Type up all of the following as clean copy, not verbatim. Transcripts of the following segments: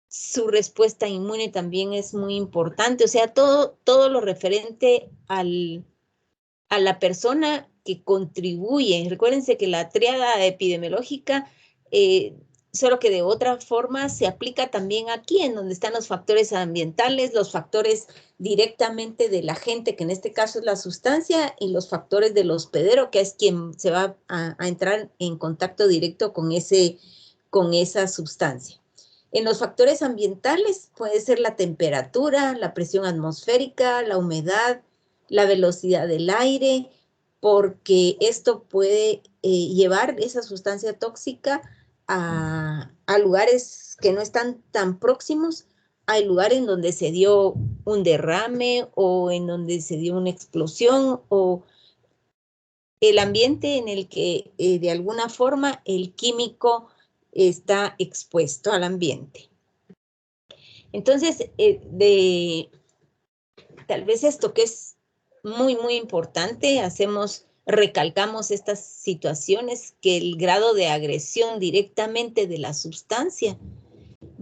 su respuesta inmune también es muy importante. O sea, todo lo referente a la persona que contribuye. Recuérdense que la triada epidemiológica, solo que de otra forma se aplica también aquí, en donde están los factores ambientales, los factores directamente de la gente, que en este caso es la sustancia, y los factores del hospedero, que es quien se va a entrar en contacto directo con esa sustancia. En los factores ambientales puede ser la temperatura, la presión atmosférica, la humedad, la velocidad del aire, porque esto puede llevar esa sustancia tóxica a lugares que no están tan próximos. Hay lugares en donde se dio un derrame o en donde se dio una explosión o el ambiente en el que de alguna forma el químico está expuesto al ambiente. Entonces, tal vez esto que es muy, muy importante, recalcamos estas situaciones, que el grado de agresión directamente de la sustancia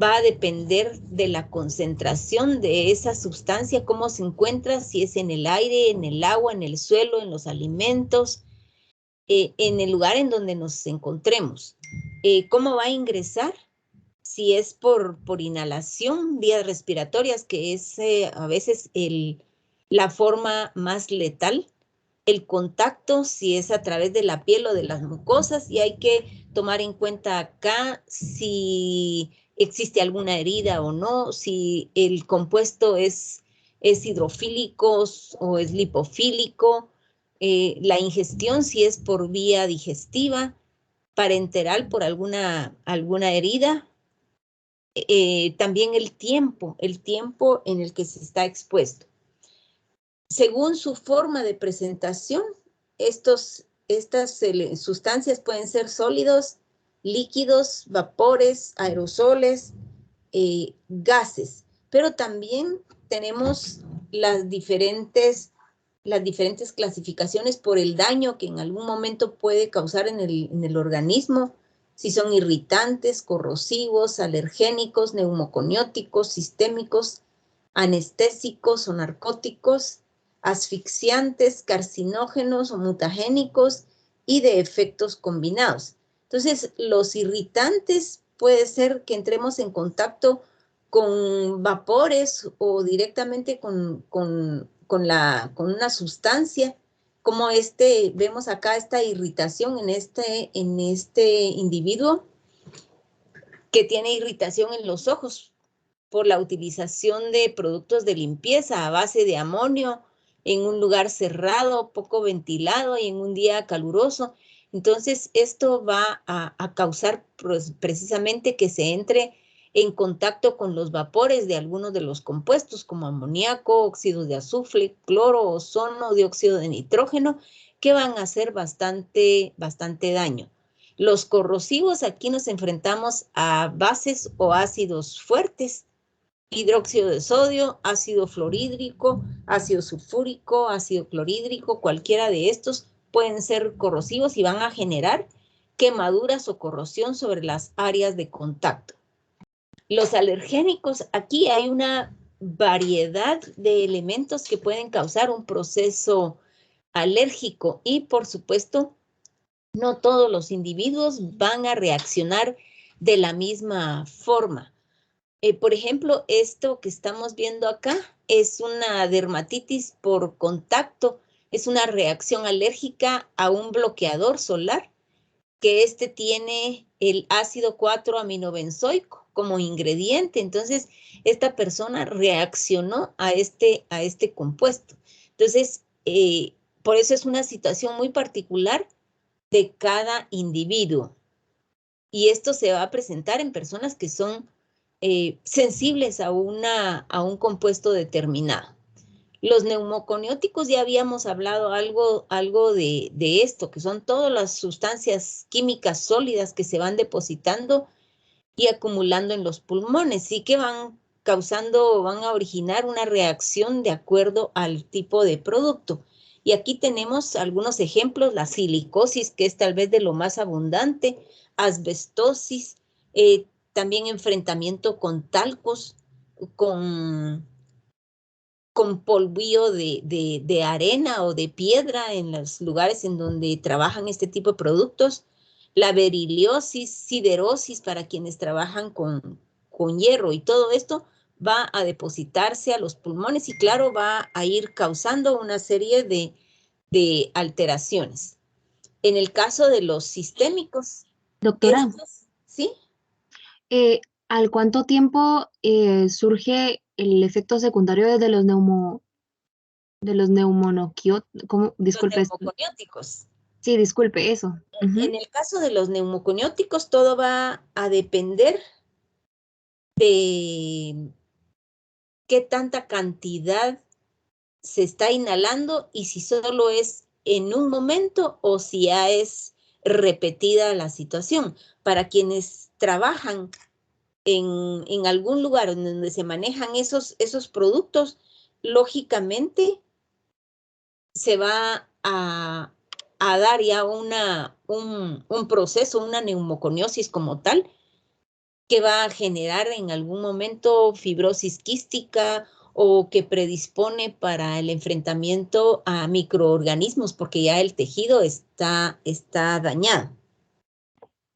va a depender de la concentración de esa sustancia, cómo se encuentra, si es en el aire, en el agua, en el suelo, en los alimentos, en el lugar en donde nos encontremos. ¿Cómo va a ingresar? Si es por inhalación, vías respiratorias, que es a veces la forma más letal. El contacto, si es a través de la piel o de las mucosas, y hay que tomar en cuenta acá si existe alguna herida o no, si el compuesto es hidrofílico o es lipofílico, la ingestión, si es por vía digestiva, parenteral por alguna herida, también el tiempo en el que se está expuesto. Según su forma de presentación, estas sustancias pueden ser sólidos, líquidos, vapores, aerosoles, gases, pero también tenemos las diferentes clasificaciones por el daño que en algún momento puede causar en el organismo, si son irritantes, corrosivos, alergénicos, neumoconióticos, sistémicos, anestésicos o narcóticos, asfixiantes, carcinógenos o mutagénicos y de efectos combinados. Entonces, los irritantes puede ser que entremos en contacto con vapores o directamente con una sustancia, como vemos acá esta irritación en este individuo que tiene irritación en los ojos por la utilización de productos de limpieza a base de amonio en un lugar cerrado, poco ventilado y en un día caluroso. Entonces, esto va a causar precisamente que se entre en contacto con los vapores de algunos de los compuestos, como amoníaco, óxidos de azufre, cloro, ozono, dióxido de nitrógeno, que van a hacer bastante daño. Los corrosivos, aquí nos enfrentamos a bases o ácidos fuertes, hidróxido de sodio, ácido fluorhídrico, ácido sulfúrico, ácido clorhídrico, cualquiera de estos pueden ser corrosivos y van a generar quemaduras o corrosión sobre las áreas de contacto. Los alergénicos, aquí hay una variedad de elementos que pueden causar un proceso alérgico y, por supuesto, no todos los individuos van a reaccionar de la misma forma. Por ejemplo, esto que estamos viendo acá es una dermatitis por contacto, es una reacción alérgica a un bloqueador solar, que tiene el ácido 4-aminobenzoico como ingrediente. Entonces, esta persona reaccionó a este compuesto. Entonces, por eso es una situación muy particular de cada individuo. Y esto se va a presentar en personas que son sensibles a un compuesto determinado. Los neumoconióticos, ya habíamos hablado algo de esto, que son todas las sustancias químicas sólidas que se van depositando y acumulando en los pulmones y que van a originar una reacción de acuerdo al tipo de producto. Y aquí tenemos algunos ejemplos: la silicosis, que es tal vez de lo más abundante, asbestosis, también enfrentamiento con talcos, con polvillo de arena o de piedra en los lugares en donde trabajan este tipo de productos, la beriliosis, siderosis para quienes trabajan con hierro, y todo esto va a depositarse a los pulmones y claro, va a ir causando una serie de alteraciones. En el caso de los sistémicos, Doctora, estos, ¿sí? ¿al cuánto tiempo surge el efecto secundario de los neumonoquióticos? Los Disculpe, neumoconióticos. sí, disculpe eso. En el caso de los neumoconióticos, todo va a depender de qué tanta cantidad se está inhalando y si solo es en un momento o si ya es repetida la situación. Para quienes trabajan en algún lugar donde se manejan esos productos, lógicamente se va a dar ya un proceso, una neumoconiosis como tal, que va a generar en algún momento fibrosis quística o que predispone para el enfrentamiento a microorganismos porque ya el tejido está dañado.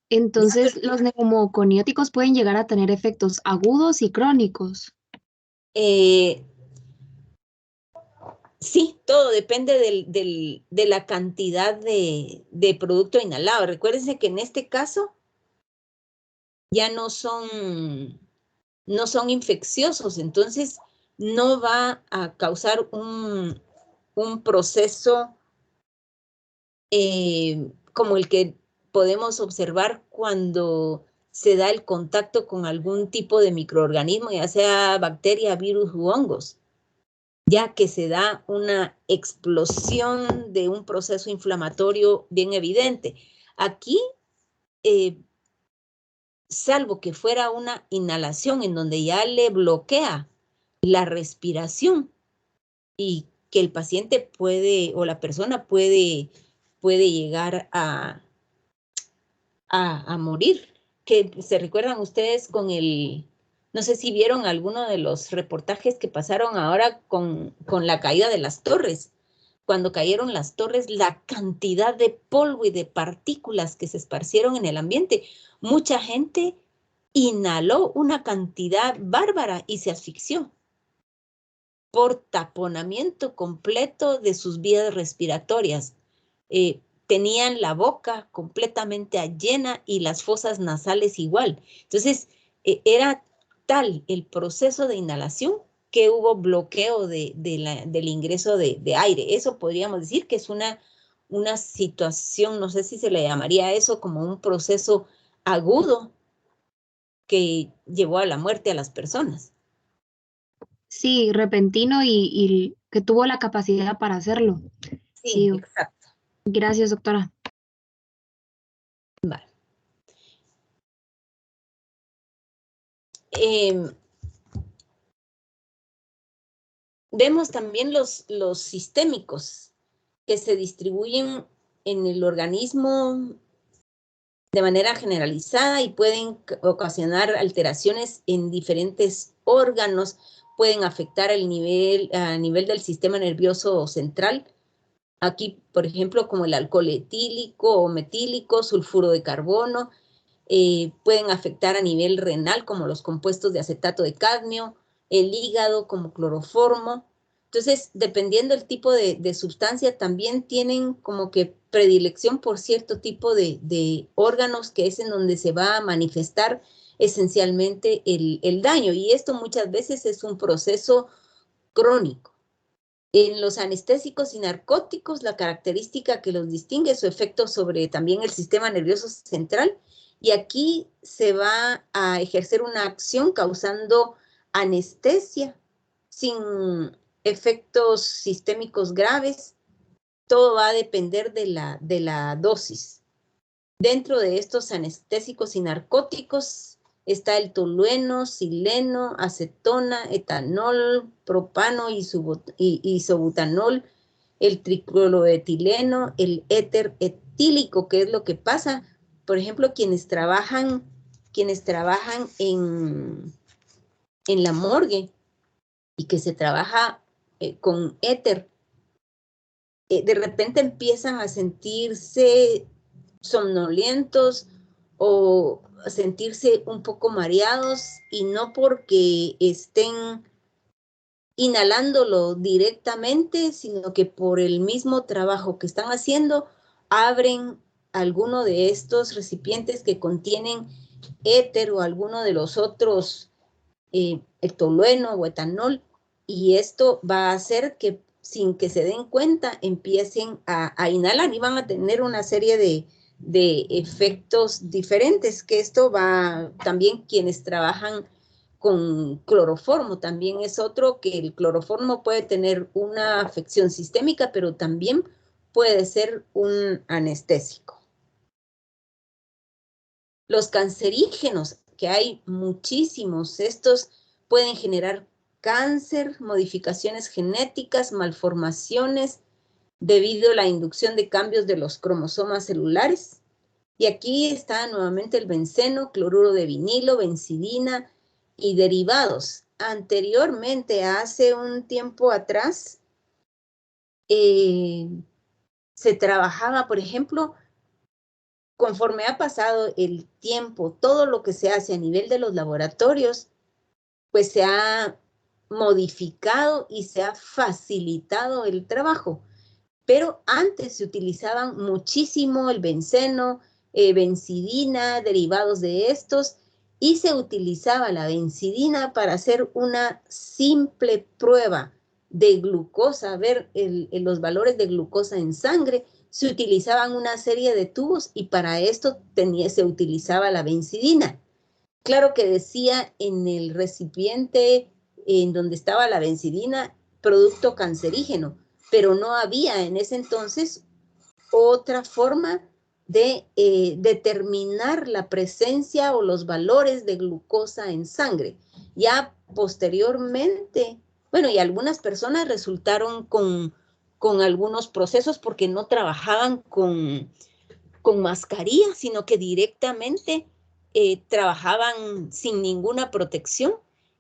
Ya, Entonces, los neumoconióticos pueden llegar a tener efectos agudos y crónicos. eh, sí, todo depende de la cantidad de producto inhalado. Recuérdense que en este caso ya no son infecciosos, entonces no va a causar un proceso como el que podemos observar cuando se da el contacto con algún tipo de microorganismo, ya sea bacteria, virus u hongos, ya que se da una explosión de un proceso inflamatorio bien evidente. Aquí, salvo que fuera una inhalación en donde ya le bloquea la respiración y que el paciente puede o la persona puede llegar a morir. Que se recuerdan ustedes con no sé si vieron alguno de los reportajes que pasaron ahora con la caída de las torres. Cuando cayeron las torres, la cantidad de polvo y de partículas que se esparcieron en el ambiente, mucha gente inhaló una cantidad bárbara y se asfixió por taponamiento completo de sus vías respiratorias. Tenían la boca completamente llena y las fosas nasales igual. Entonces, era tal el proceso de inhalación que hubo bloqueo del ingreso de aire. Eso podríamos decir que es una situación, no sé si se le llamaría eso como un proceso agudo que llevó a la muerte a las personas. Sí, repentino y que tuvo la capacidad para hacerlo. Sí, Sí, exacto. gracias, doctora. Vale. Vemos también los sistémicos que se distribuyen en el organismo de manera generalizada y pueden ocasionar alteraciones en diferentes órganos, pueden afectar a nivel del sistema nervioso central. Aquí, por ejemplo, como el alcohol etílico o metílico, sulfuro de carbono, pueden afectar a nivel renal como los compuestos de acetato de cadmio, el hígado como cloroformo. Entonces, dependiendo del tipo de sustancia, también tienen como que predilección por cierto tipo de órganos que es en donde se va a manifestar esencialmente el daño. Y esto muchas veces es un proceso crónico. En los anestésicos y narcóticos, la característica que los distingue es su efecto sobre también el sistema nervioso central, y aquí se va a ejercer una acción causando anestesia sin efectos sistémicos graves. Todo va a depender de la dosis. Dentro de estos anestésicos y narcóticos está el tolueno, sileno, acetona, etanol, propano, isobutanol, el tricloroetileno, el éter etílico, que es lo que pasa, por ejemplo, quienes trabajan quienes trabajan en la morgue y que se trabaja con éter, de repente empiezan a sentirse somnolientos o a sentirse un poco mareados, y no porque estén inhalándolo directamente, sino que por el mismo trabajo que están haciendo, abren alguno de estos recipientes que contienen éter o alguno de los otros, el tolueno o etanol, y esto va a hacer que sin que se den cuenta empiecen a inhalar y van a tener una serie de efectos diferentes, que esto va también quienes trabajan con cloroformo, también es otro, que el cloroformo puede tener una afección sistémica, pero también puede ser un anestésico. Los cancerígenos, que hay muchísimos, estos pueden generar cáncer, modificaciones genéticas, malformaciones debido a la inducción de cambios de los cromosomas celulares. Y aquí está nuevamente el benceno, cloruro de vinilo, benzidina y derivados. Anteriormente, hace un tiempo atrás, se trabajaba, por ejemplo, conforme ha pasado el tiempo, todo lo que se hace a nivel de los laboratorios, pues se ha modificado y se ha facilitado el trabajo. Pero antes se utilizaban muchísimo el benceno, benzidina, derivados de estos, y se utilizaba la benzidina para hacer una simple prueba de glucosa, ver los valores de glucosa en sangre. Se utilizaban una serie de tubos y para esto se utilizaba la benzidina. Claro que decía en el recipiente en donde estaba la benzidina, producto cancerígeno, pero no había en ese entonces otra forma de determinar la presencia o los valores de glucosa en sangre. Ya posteriormente, bueno, y algunas personas resultaron con algunos procesos porque no trabajaban con mascarilla, sino que directamente trabajaban sin ninguna protección,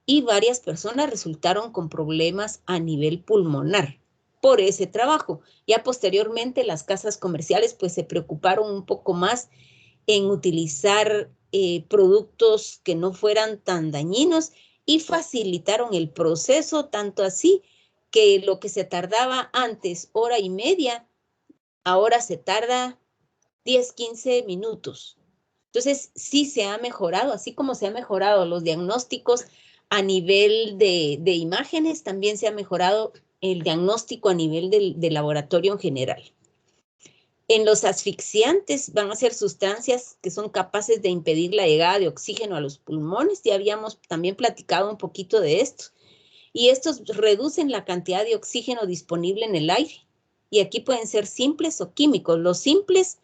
y varias personas resultaron con problemas a nivel pulmonar por ese trabajo. Ya posteriormente las casas comerciales pues se preocuparon un poco más en utilizar productos que no fueran tan dañinos y facilitaron el proceso, tanto así que lo que se tardaba antes 1 hora y media, ahora se tarda 10, 15 minutos. Entonces, sí se ha mejorado, así como se han mejorado los diagnósticos a nivel de imágenes, también se ha mejorado el diagnóstico a nivel del laboratorio en general. En los asfixiantes van a ser sustancias que son capaces de impedir la llegada de oxígeno a los pulmones. Ya habíamos también platicado un poquito de esto. Y estos reducen la cantidad de oxígeno disponible en el aire. Y aquí pueden ser simples o químicos. Los simples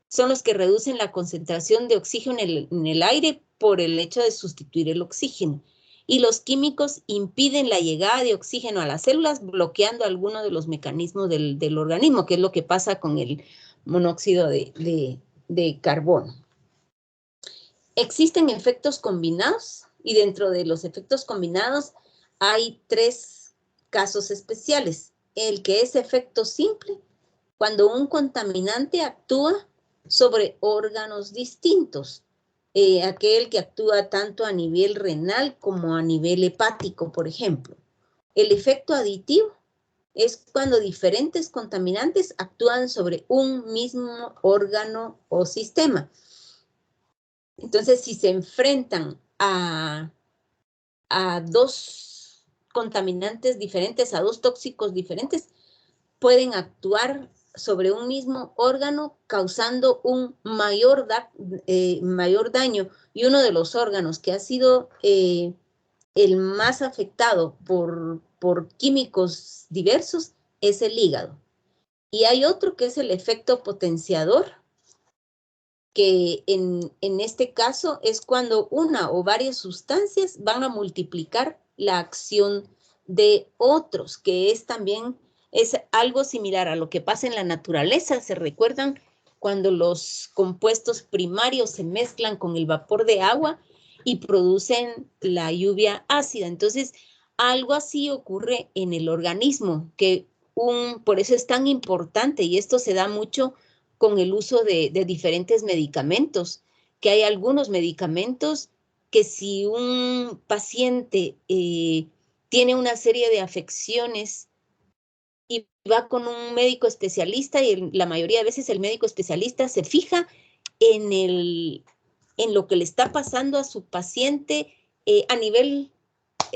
son los que reducen la concentración de oxígeno en el aire por el hecho de sustituir el oxígeno. Y los químicos impiden la llegada de oxígeno a las células, bloqueando algunos de los mecanismos del organismo, que es lo que pasa con el monóxido de carbono. Existen efectos combinados, y dentro de los efectos combinados hay 3 casos especiales. El que es efecto simple, cuando un contaminante actúa sobre órganos distintos. Aquel que actúa tanto a nivel renal como a nivel hepático, por ejemplo. El efecto aditivo es cuando diferentes contaminantes actúan sobre un mismo órgano o sistema. Entonces, si se enfrentan a 2 contaminantes diferentes, a 2 tóxicos diferentes, pueden actuar sobre un mismo órgano causando un mayor daño, y uno de los órganos que ha sido el más afectado por químicos diversos es el hígado. Y hay otro que es el efecto potenciador, que en este caso es cuando una o varias sustancias van a multiplicar la acción de otros, que es también es algo similar a lo que pasa en la naturaleza. ¿Se recuerdan cuando los compuestos primarios se mezclan con el vapor de agua y producen la lluvia ácida. Entonces, algo así ocurre en el organismo, por eso es tan importante, y esto se da mucho con el uso de diferentes medicamentos, que hay algunos medicamentos que si un paciente tiene una serie de afecciones y va con un médico especialista, y la mayoría de veces el médico especialista se fija en lo que le está pasando a su paciente a nivel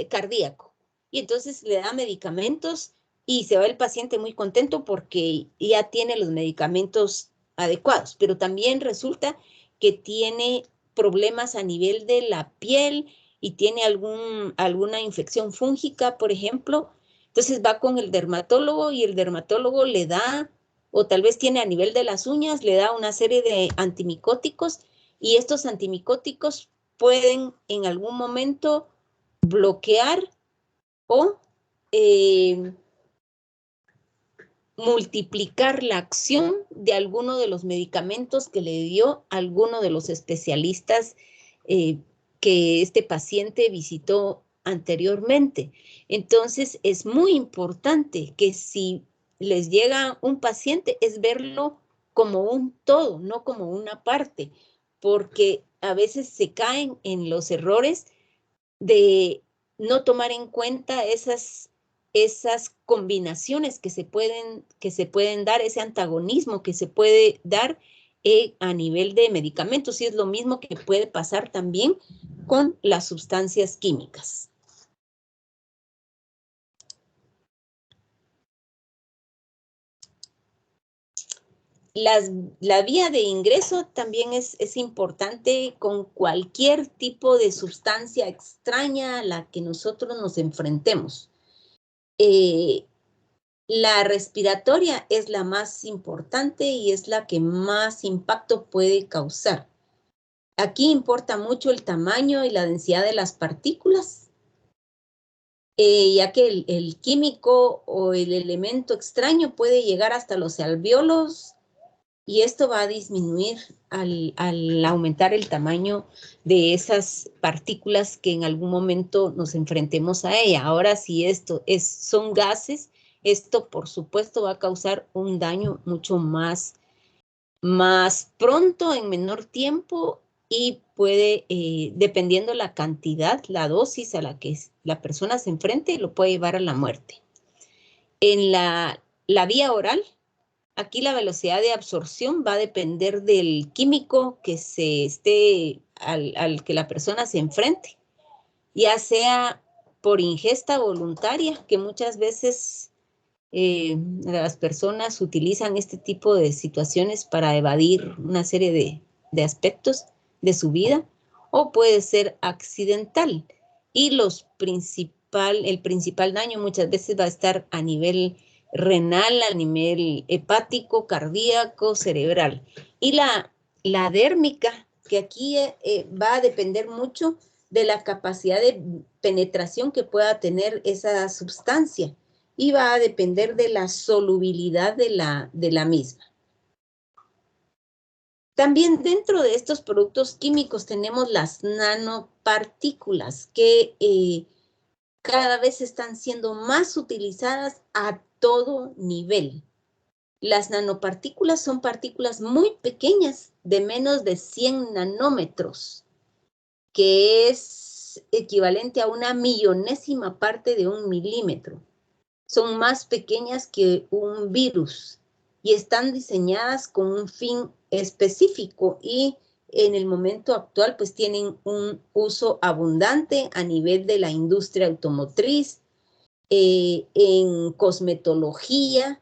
cardíaco. Y entonces le da medicamentos y se va el paciente muy contento porque ya tiene los medicamentos adecuados, pero también resulta que tiene problemas a nivel de la piel y tiene alguna infección fúngica, por ejemplo. Entonces va con el dermatólogo y el dermatólogo le da, o tal vez tiene a nivel de las uñas, le da una serie de antimicóticos, y estos antimicóticos pueden en algún momento bloquear o multiplicar la acción de alguno de los medicamentos que le dio alguno de los especialistas que este paciente visitó anteriormente. Entonces, es muy importante que si les llega un paciente, es verlo como un todo, no como una parte, porque a veces se caen en los errores de no tomar en cuenta esas combinaciones que se pueden dar, ese antagonismo que se puede dar a nivel de medicamentos, y es lo mismo que puede pasar también con las sustancias químicas. La vía de ingreso también es importante con cualquier tipo de sustancia extraña a la que nosotros nos enfrentemos. La respiratoria es la más importante y es la que más impacto puede causar. Aquí importa mucho el tamaño y la densidad de las partículas, ya que el químico o el elemento extraño puede llegar hasta los alvéolos, y esto va a disminuir al aumentar el tamaño de esas partículas que en algún momento nos enfrentemos a ella. Ahora, si son gases, esto por supuesto va a causar un daño mucho más pronto, en menor tiempo, y puede, dependiendo la cantidad, la dosis a la que la persona se enfrente, lo puede llevar a la muerte. En la vía oral, aquí la velocidad de absorción va a depender del químico que al que la persona se enfrente, ya sea por ingesta voluntaria, que muchas veces las personas utilizan este tipo de situaciones para evadir una serie de aspectos de su vida, o puede ser accidental. Y el principal daño muchas veces va a estar a nivel renal, a nivel hepático, cardíaco, cerebral. Y la dérmica, que aquí va a depender mucho de la capacidad de penetración que pueda tener esa sustancia, y va a depender de la solubilidad de la misma. También dentro de estos productos químicos tenemos las nanopartículas, que cada vez están siendo más utilizadas a todo nivel. Las nanopartículas son partículas muy pequeñas, de menos de 100 nanómetros, que es equivalente a una millonésima parte de un milímetro. Son más pequeñas que un virus y están diseñadas con un fin específico, y en el momento actual pues tienen un uso abundante a nivel de la industria automotriz, en cosmetología,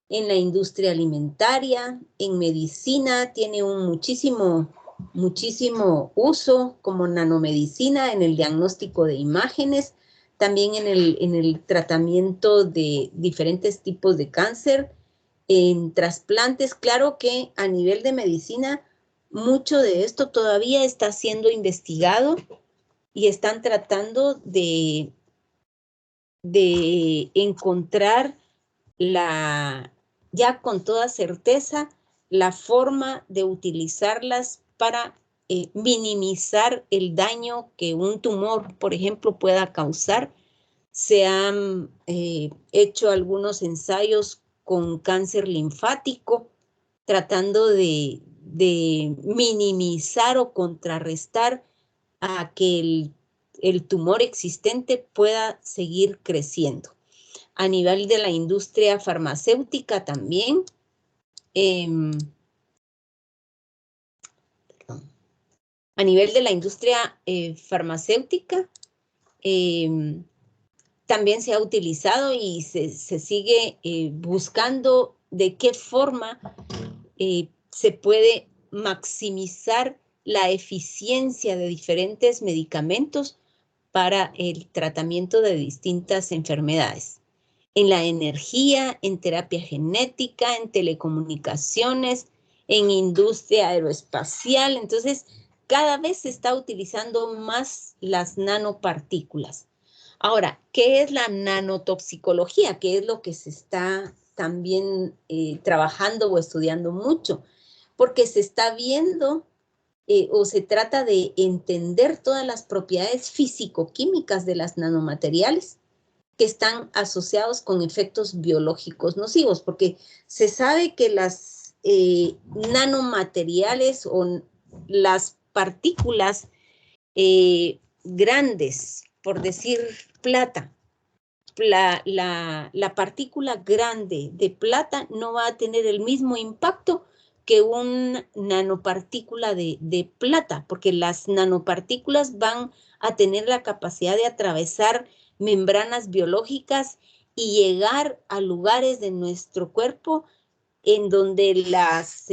en la industria alimentaria, en medicina, tiene un muchísimo uso como nanomedicina en el diagnóstico de imágenes, también en el tratamiento de diferentes tipos de cáncer, en trasplantes. Claro que a nivel de medicina, mucho de esto todavía está siendo investigado y están tratando de encontrar ya con toda certeza la forma de utilizarlas para minimizar el daño que un tumor, por ejemplo, pueda causar. Se han hecho algunos ensayos con cáncer linfático, tratando de minimizar o contrarrestar a que el tumor existente pueda seguir creciendo. A nivel de la industria farmacéutica también, a nivel de la industria farmacéutica, también se ha utilizado y se sigue buscando de qué forma se puede maximizar la eficiencia de diferentes medicamentos para el tratamiento de distintas enfermedades. En la energía, en terapia genética, en telecomunicaciones, en industria aeroespacial. Entonces, cada vez se está utilizando más las nanopartículas. Ahora, ¿qué es la nanotoxicología? ¿Qué es lo que se está también trabajando o estudiando mucho? Porque se está viendo o se trata de entender todas las propiedades físico-químicas de las nanomateriales que están asociados con efectos biológicos nocivos, porque se sabe que las nanomateriales o las partículas grandes, por decir plata, la partícula grande de plata no va a tener el mismo impacto que una nanopartícula de plata, porque las nanopartículas van a tener la capacidad de atravesar membranas biológicas y llegar a lugares de nuestro cuerpo en donde las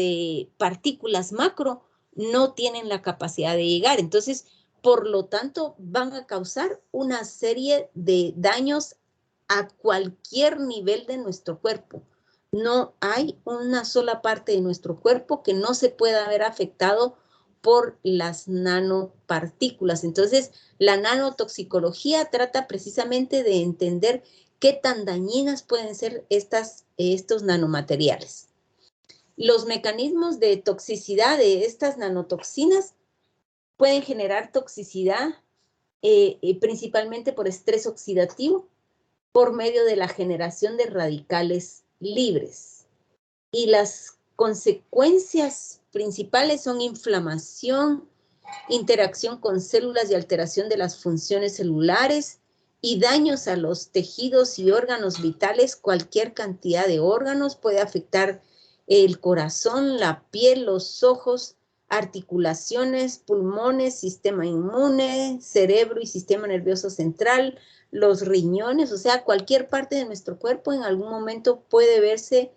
partículas macro no tienen la capacidad de llegar. Entonces, por lo tanto, van a causar una serie de daños a cualquier nivel de nuestro cuerpo. No hay una sola parte de nuestro cuerpo que no se pueda ver afectado por las nanopartículas. Entonces, la nanotoxicología trata precisamente de entender qué tan dañinas pueden ser estos nanomateriales. Los mecanismos de toxicidad de estas nanotoxinas pueden generar toxicidad principalmente por estrés oxidativo, por medio de la generación de radicales libres. Y las consecuencias principales son inflamación, interacción con células y alteración de las funciones celulares y daños a los tejidos y órganos vitales. Cualquier cantidad de órganos puede afectar el corazón, la piel, los ojos, articulaciones, pulmones, sistema inmune, cerebro y sistema nervioso central, los riñones, o sea, cualquier parte de nuestro cuerpo en algún momento puede verse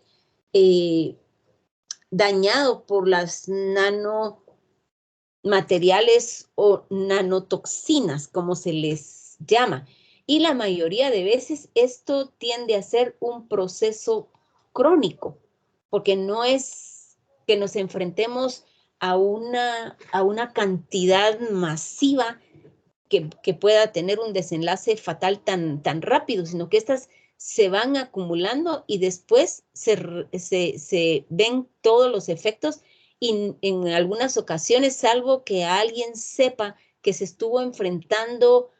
dañado por las nanomateriales o nanotoxinas, como se les llama. Y la mayoría de veces esto tiende a ser un proceso crónico, porque no es que nos enfrentemos a una cantidad masiva que pueda tener un desenlace fatal tan rápido, sino que estas se van acumulando y después se ven todos los efectos y en algunas ocasiones, salvo que alguien sepa que se estuvo enfrentando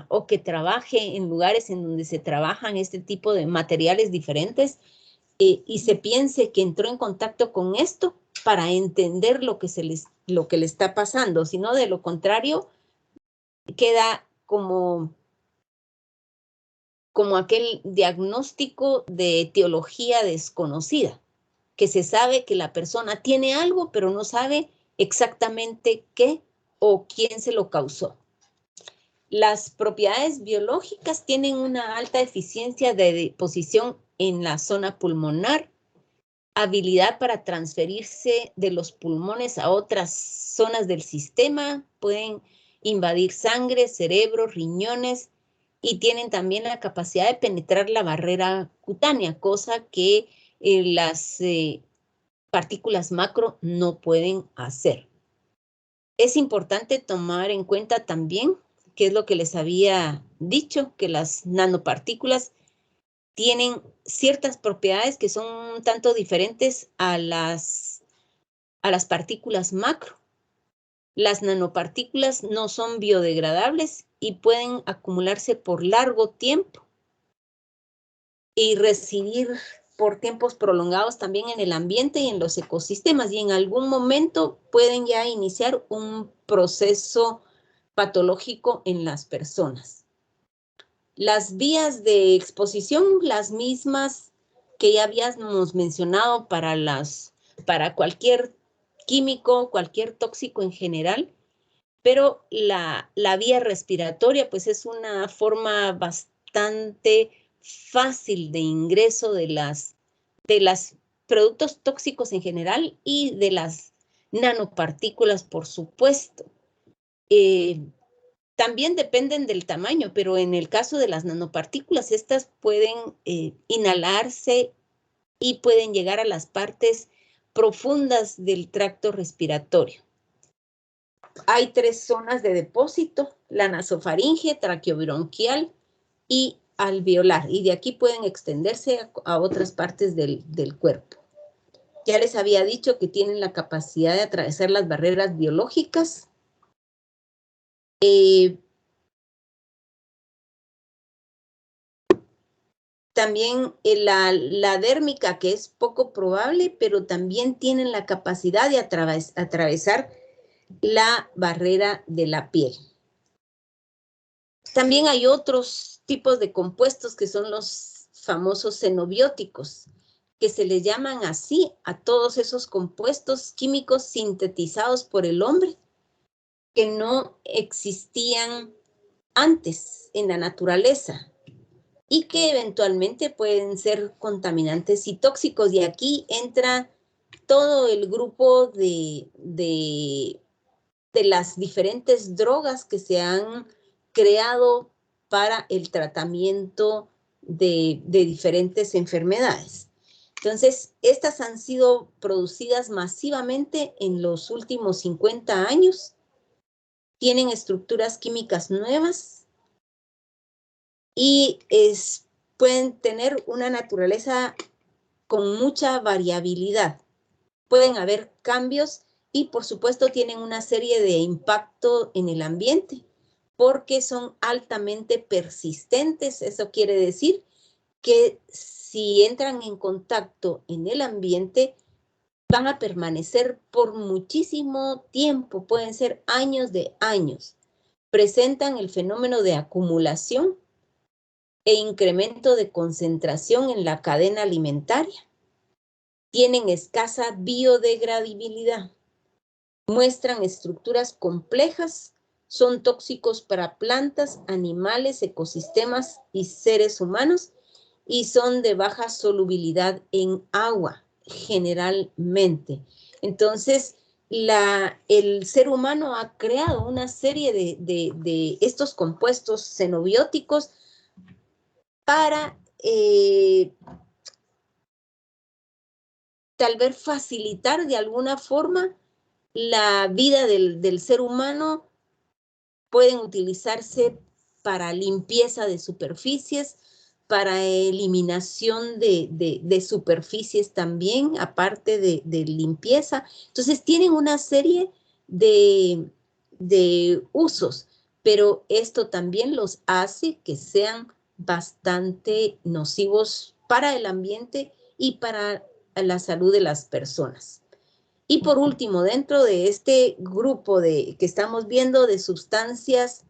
o que trabaje en lugares en donde se trabajan este tipo de materiales diferentes y se piense que entró en contacto con esto para entender lo que le está pasando, sino de lo contrario, queda como aquel diagnóstico de etiología desconocida, que se sabe que la persona tiene algo, pero no sabe exactamente qué o quién se lo causó. Las propiedades biológicas tienen una alta eficiencia de deposición en la zona pulmonar, habilidad para transferirse de los pulmones a otras zonas del sistema, pueden invadir sangre, cerebro, riñones y tienen también la capacidad de penetrar la barrera cutánea, cosa que las partículas macro no pueden hacer. Es importante tomar en cuenta también, que es lo que les había dicho, que las nanopartículas tienen ciertas propiedades que son un tanto diferentes a las partículas macro. Las nanopartículas no son biodegradables y pueden acumularse por largo tiempo y residir por tiempos prolongados también en el ambiente y en los ecosistemas, y en algún momento pueden ya iniciar un proceso patológico en las personas. Las vías de exposición, las mismas que ya habíamos mencionado para cualquier químico, cualquier tóxico en general, pero la vía respiratoria pues es una forma bastante fácil de ingreso de las productos tóxicos en general y de las nanopartículas, por supuesto. También dependen del tamaño, pero en el caso de las nanopartículas, estas pueden inhalarse y pueden llegar a las partes profundas del tracto respiratorio. Hay 3 zonas de depósito: la nasofaringe, traqueobronquial y alveolar, y de aquí pueden extenderse a otras partes del cuerpo. Ya les había dicho que tienen la capacidad de atravesar las barreras biológicas. También la dérmica, que es poco probable, pero también tienen la capacidad de atravesar la barrera de la piel. También hay otros tipos de compuestos que son los famosos xenobióticos, que se les llaman así a todos esos compuestos químicos sintetizados por el hombre que no existían antes en la naturaleza y que eventualmente pueden ser contaminantes y tóxicos. Y aquí entra todo el grupo de las diferentes drogas que se han creado para el tratamiento de diferentes enfermedades. Entonces, estas han sido producidas masivamente en los últimos 50 años, tienen estructuras químicas nuevas y pueden tener una naturaleza con mucha variabilidad. Pueden haber cambios y, por supuesto, tienen una serie de impacto en el ambiente porque son altamente persistentes. Eso quiere decir que si entran en contacto en el ambiente, van a permanecer por muchísimo tiempo, pueden ser años de años. Presentan el fenómeno de acumulación e incremento de concentración en la cadena alimentaria. Tienen escasa biodegradabilidad. Muestran estructuras complejas. Son tóxicos para plantas, animales, ecosistemas y seres humanos, y son de baja solubilidad en agua, generalmente. Entonces, el ser humano ha creado una serie de estos compuestos xenobióticos para tal vez facilitar de alguna forma la vida del ser humano. Pueden utilizarse para limpieza de superficies, para eliminación de superficies también, aparte de limpieza. Entonces, tienen una serie de usos, pero esto también los hace que sean bastante nocivos para el ambiente y para la salud de las personas. Y por último, dentro de este grupo que estamos viendo de sustancias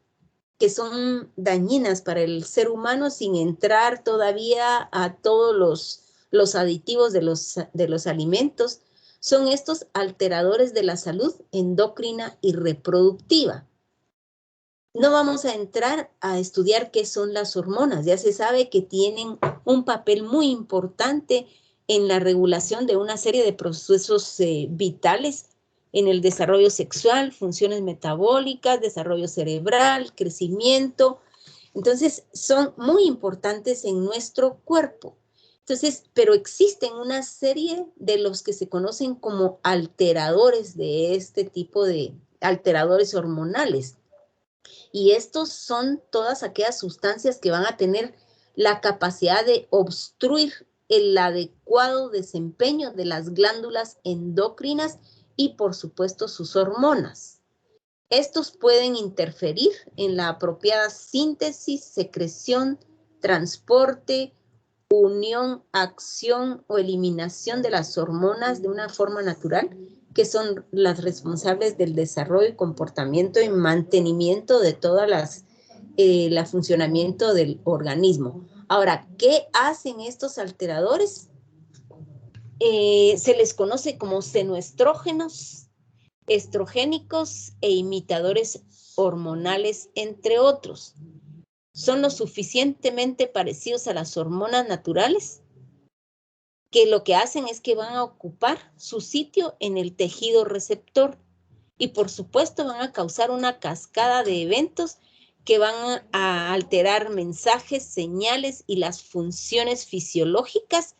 que son dañinas para el ser humano, sin entrar todavía a todos los aditivos de los alimentos, son estos alteradores de la salud endocrina y reproductiva. No vamos a entrar a estudiar qué son las hormonas. Ya se sabe que tienen un papel muy importante en la regulación de una serie de procesos vitales en el desarrollo sexual, funciones metabólicas, desarrollo cerebral, crecimiento. Entonces, son muy importantes en nuestro cuerpo. Entonces, pero existen una serie de los que se conocen como alteradores de este tipo de alteradores hormonales. Y estos son todas aquellas sustancias que van a tener la capacidad de obstruir el adecuado desempeño de las glándulas endocrinas y, por supuesto, sus hormonas. Estos pueden interferir en la apropiada síntesis, secreción, transporte, unión, acción o eliminación de las hormonas de una forma natural, que son las responsables del desarrollo, comportamiento y mantenimiento de todas el funcionamiento del organismo. Ahora, ¿qué hacen estos alteradores? Se les conoce como senoestrógenos, estrogénicos e imitadores hormonales, entre otros. Son lo suficientemente parecidos a las hormonas naturales que lo que hacen es que van a ocupar su sitio en el tejido receptor y por supuesto van a causar una cascada de eventos que van a alterar mensajes, señales y las funciones fisiológicas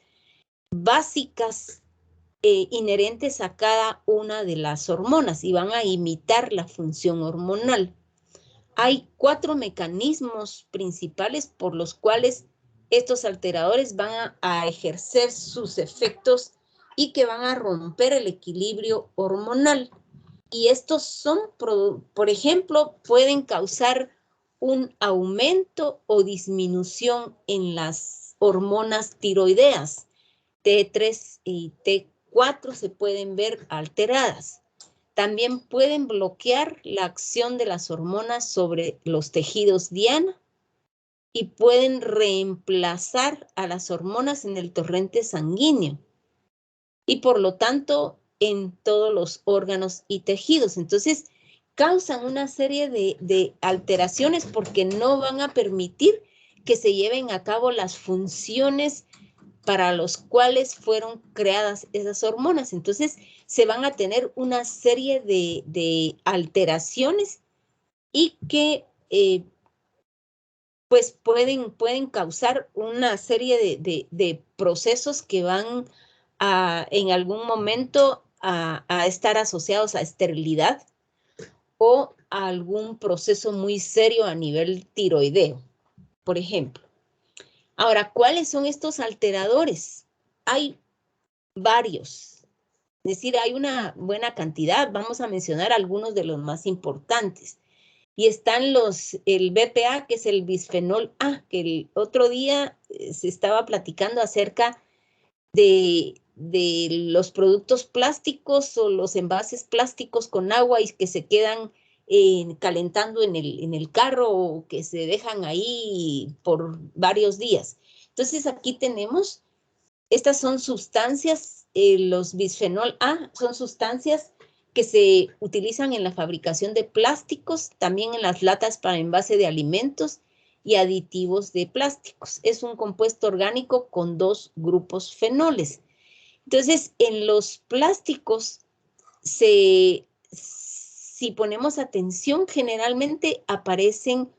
básicas inherentes a cada una de las hormonas y van a imitar la función hormonal. Hay 4 mecanismos principales por los cuales estos alteradores van a ejercer sus efectos y que van a romper el equilibrio hormonal. Y estos son, por ejemplo, pueden causar un aumento o disminución en las hormonas tiroideas. T3 y T4 se pueden ver alteradas. También pueden bloquear la acción de las hormonas sobre los tejidos diana y pueden reemplazar a las hormonas en el torrente sanguíneo y por lo tanto en todos los órganos y tejidos. Entonces, causan una serie de alteraciones porque no van a permitir que se lleven a cabo las funciones para los cuales fueron creadas esas hormonas. Entonces, se van a tener una serie de alteraciones y que pues pueden causar una serie de procesos que van en algún momento a estar asociados a esterilidad o a algún proceso muy serio a nivel tiroideo, por ejemplo. Ahora, ¿cuáles son estos alteradores? Hay varios, es decir, hay una buena cantidad. Vamos a mencionar algunos de los más importantes. Y están el BPA, que es el bisfenol A, que el otro día se estaba platicando acerca de los productos plásticos o los envases plásticos con agua y que se quedan calentando en el carro o que se dejan ahí por varios días. Entonces aquí tenemos, estas son sustancias, los bisfenol A son sustancias que se utilizan en la fabricación de plásticos, también en las latas para envase de alimentos y aditivos de plásticos. Es un compuesto orgánico con 2 grupos fenoles. Entonces, en los plásticos, si ponemos atención, generalmente aparecen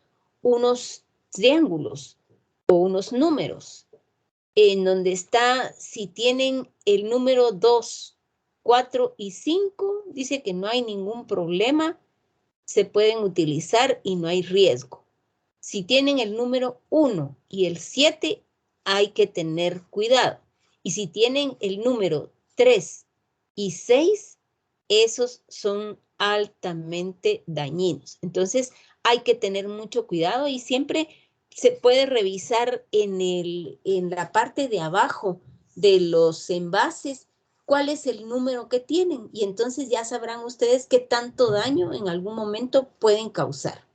unos triángulos o unos números, en donde está, si tienen el número 2, 4 y 5, dice que no hay ningún problema, se pueden utilizar y no hay riesgo. Si tienen el número 1 y el 7, hay que tener cuidado. Y si tienen el número 3 y 6, esos son altamente dañinos. Entonces, hay que tener mucho cuidado y siempre se puede revisar en la parte de abajo de los envases cuál es el número que tienen y entonces ya sabrán ustedes qué tanto daño en algún momento pueden causar.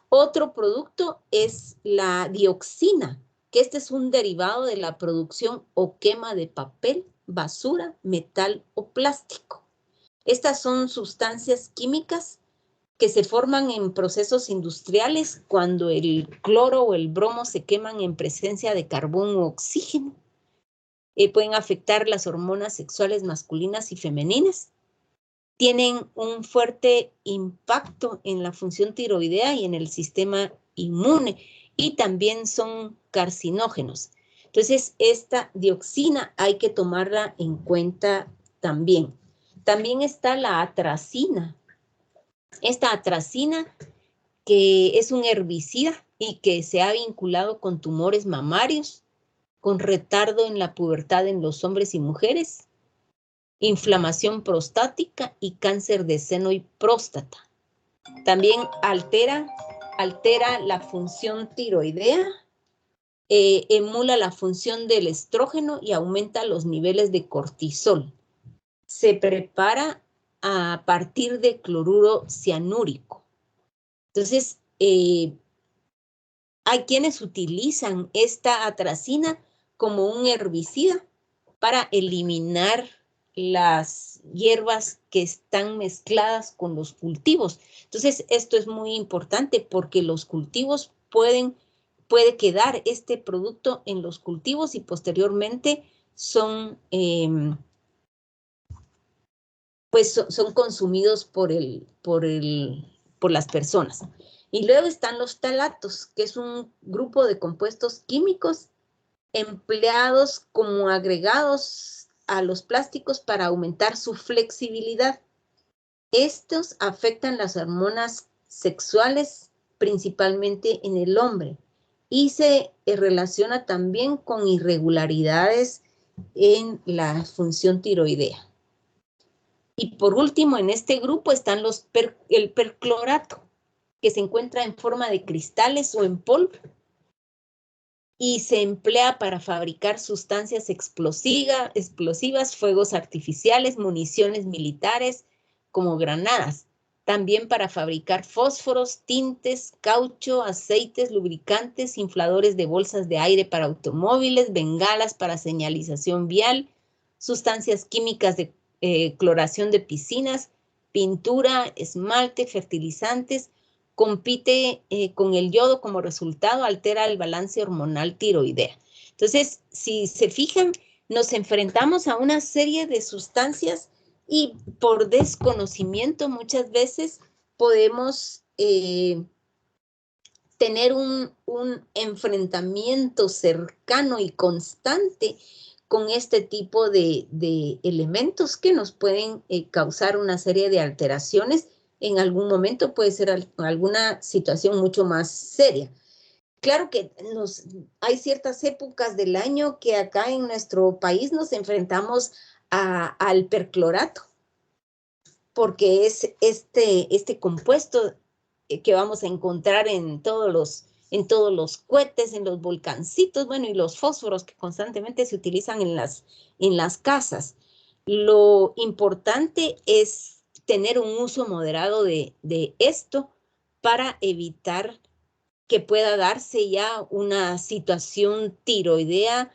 Otro producto es la dioxina, que este es un derivado de la producción o quema de papel, basura, metal o plástico. Estas son sustancias químicas que se forman en procesos industriales cuando el cloro o el bromo se queman en presencia de carbón u oxígeno. Pueden afectar las hormonas sexuales masculinas y femeninas. Tienen un fuerte impacto en la función tiroidea y en el sistema inmune y también son carcinógenos. Entonces, esta dioxina hay que tomarla en cuenta también. También está la atracina. Esta atracina, que es un herbicida y que se ha vinculado con tumores mamarios, con retardo en la pubertad en los hombres y mujeres, inflamación prostática y cáncer de seno y próstata. También altera la función tiroidea, emula la función del estrógeno y aumenta los niveles de cortisol. Se prepara a partir de cloruro cianúrico. Entonces, hay quienes utilizan esta atracina como un herbicida para eliminar las hierbas que están mezcladas con los cultivos. Entonces, esto es muy importante porque los cultivos puede quedar este producto en los cultivos y posteriormente son consumidos por las personas. Y luego están los talatos, que es un grupo de compuestos químicos empleados como agregados a los plásticos para aumentar su flexibilidad. Estos afectan las hormonas sexuales, principalmente en el hombre, y se relaciona también con irregularidades en la función tiroidea. Y por último, en este grupo están el perclorato, que se encuentra en forma de cristales o en polvo y se emplea para fabricar sustancias explosivas, fuegos artificiales, municiones militares como granadas. También para fabricar fósforos, tintes, caucho, aceites, lubricantes, infladores de bolsas de aire para automóviles, bengalas para señalización vial, sustancias químicas de cloración de piscinas, pintura, esmalte, fertilizantes. Compite con el yodo, como resultado altera el balance hormonal tiroidea. Entonces, si se fijan, nos enfrentamos a una serie de sustancias y por desconocimiento muchas veces podemos tener un enfrentamiento cercano y constante con este tipo de elementos que nos pueden causar una serie de alteraciones. En algún momento puede ser alguna situación mucho más seria. Claro que hay ciertas épocas del año que acá en nuestro país nos enfrentamos al perclorato, porque es este compuesto que vamos a encontrar en todos los cohetes, en los volcancitos, bueno, y los fósforos que constantemente se utilizan en las casas. Lo importante es tener un uso moderado de esto para evitar que pueda darse ya una situación tiroidea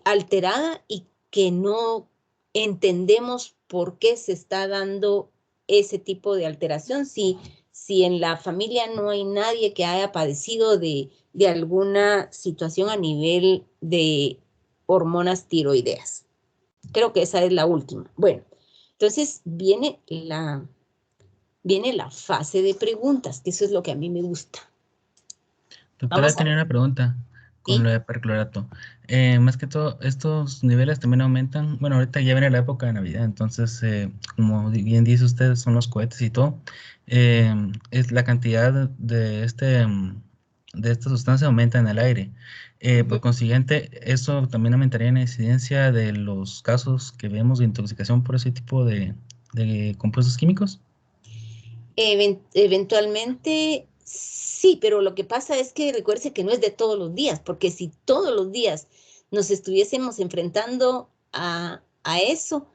alterada y que no entendemos por qué se está dando ese tipo de alteración. Si en la familia no hay nadie que haya padecido de alguna situación a nivel de hormonas tiroideas. Creo que esa es la última. Bueno, entonces viene la fase de preguntas, que eso es lo que a mí me gusta. Doctora, tenía una pregunta con lo de perclorato. Más que todo, estos niveles también aumentan. Bueno, ahorita ya viene la época de Navidad, entonces, como bien dice usted, son los cohetes y todo. Es la cantidad de esta sustancia aumenta en el aire. Por consiguiente, eso también aumentaría la incidencia de los casos que vemos de intoxicación por ese tipo de compuestos químicos. Eventualmente sí, pero lo que pasa es que recuerde que no es de todos los días, porque si todos los días nos estuviésemos enfrentando a eso,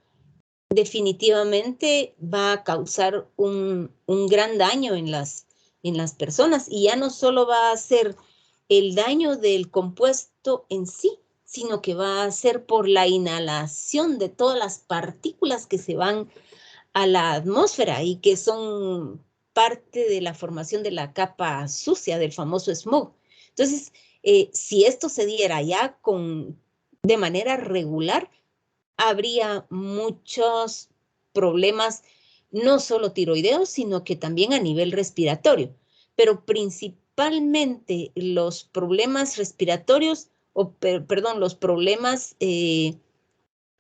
definitivamente va a causar un gran daño en las personas, y ya no solo va a ser el daño del compuesto en sí, sino que va a ser por la inhalación de todas las partículas que se van a la atmósfera y que son parte de la formación de la capa sucia, del famoso smog. Entonces, si esto se diera ya de manera regular, habría muchos problemas, no solo tiroideos, sino que también a nivel respiratorio. Pero principalmente los problemas respiratorios, los problemas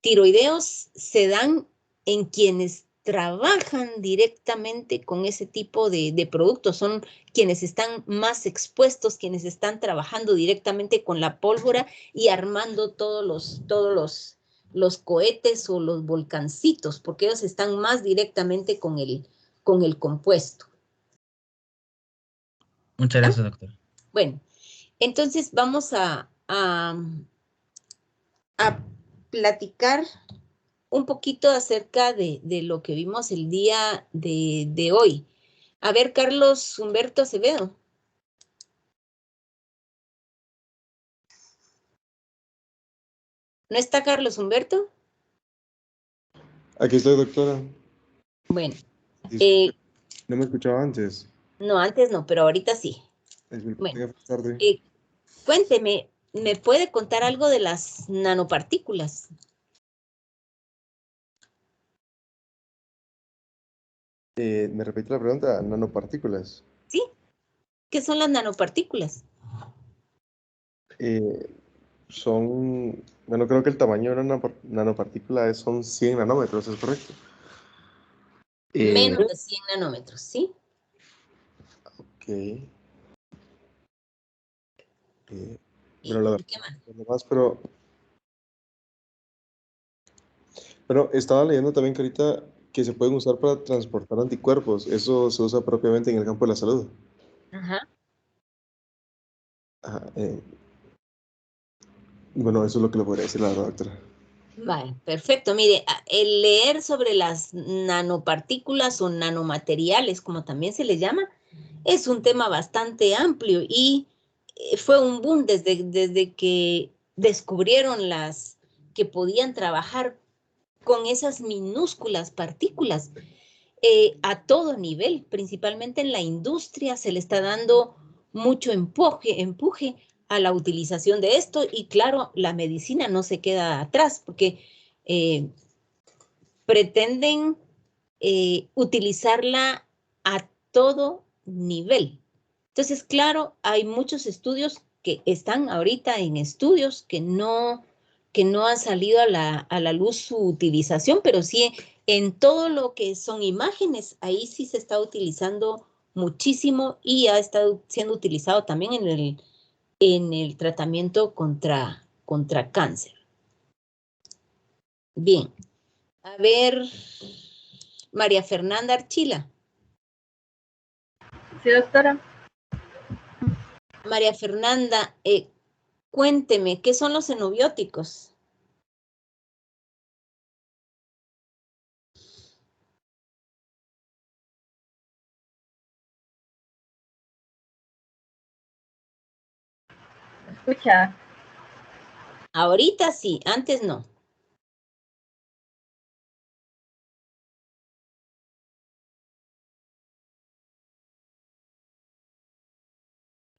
tiroideos se dan en quienes trabajan directamente con ese tipo de productos, son quienes están más expuestos, quienes están trabajando directamente con la pólvora y armando todos los cohetes o los volcancitos, porque ellos están más directamente con el compuesto. Muchas gracias, doctor. Bueno, entonces vamos a platicar un poquito acerca de lo que vimos el día de hoy. A ver, Carlos Humberto Acevedo. ¿No está Carlos Humberto? Aquí estoy, doctora. Bueno. ¿No me escuchaba antes? No, antes no, pero ahorita sí. Bueno, cuénteme, ¿me puede contar algo de las nanopartículas? ¿Me repite la pregunta? ¿Nanopartículas? ¿Sí? ¿Qué son las nanopartículas? Bueno, creo que el tamaño de una nanopartícula son 100 nanómetros, ¿es correcto? Menos de 100 nanómetros, ¿sí? Ok. Bueno, ¿qué más? lo demás, pero estaba leyendo también que ahorita que se pueden usar para transportar anticuerpos. Eso se usa propiamente en el campo de la salud. Ajá. Ajá, bueno, eso es lo que le podría decir la verdad, doctora. Vale, perfecto. Mire, el leer sobre las nanopartículas o nanomateriales, como también se les llama, es un tema bastante amplio y fue un boom desde que descubrieron las que podían trabajar con esas minúsculas partículas a todo nivel, principalmente en la industria se le está dando mucho empuje a la utilización de esto y claro, la medicina no se queda atrás porque pretenden utilizarla a todo nivel. Entonces, claro, hay muchos estudios que están ahorita en estudios que no han salido a la luz su utilización, pero sí en todo lo que son imágenes, ahí sí se está utilizando muchísimo y ha estado siendo utilizado también en el tratamiento contra cáncer. Bien, a ver, María Fernanda Archila. Sí, doctora. María Fernanda, cuénteme, ¿qué son los xenobióticos? Escucha. Ahorita sí, antes no.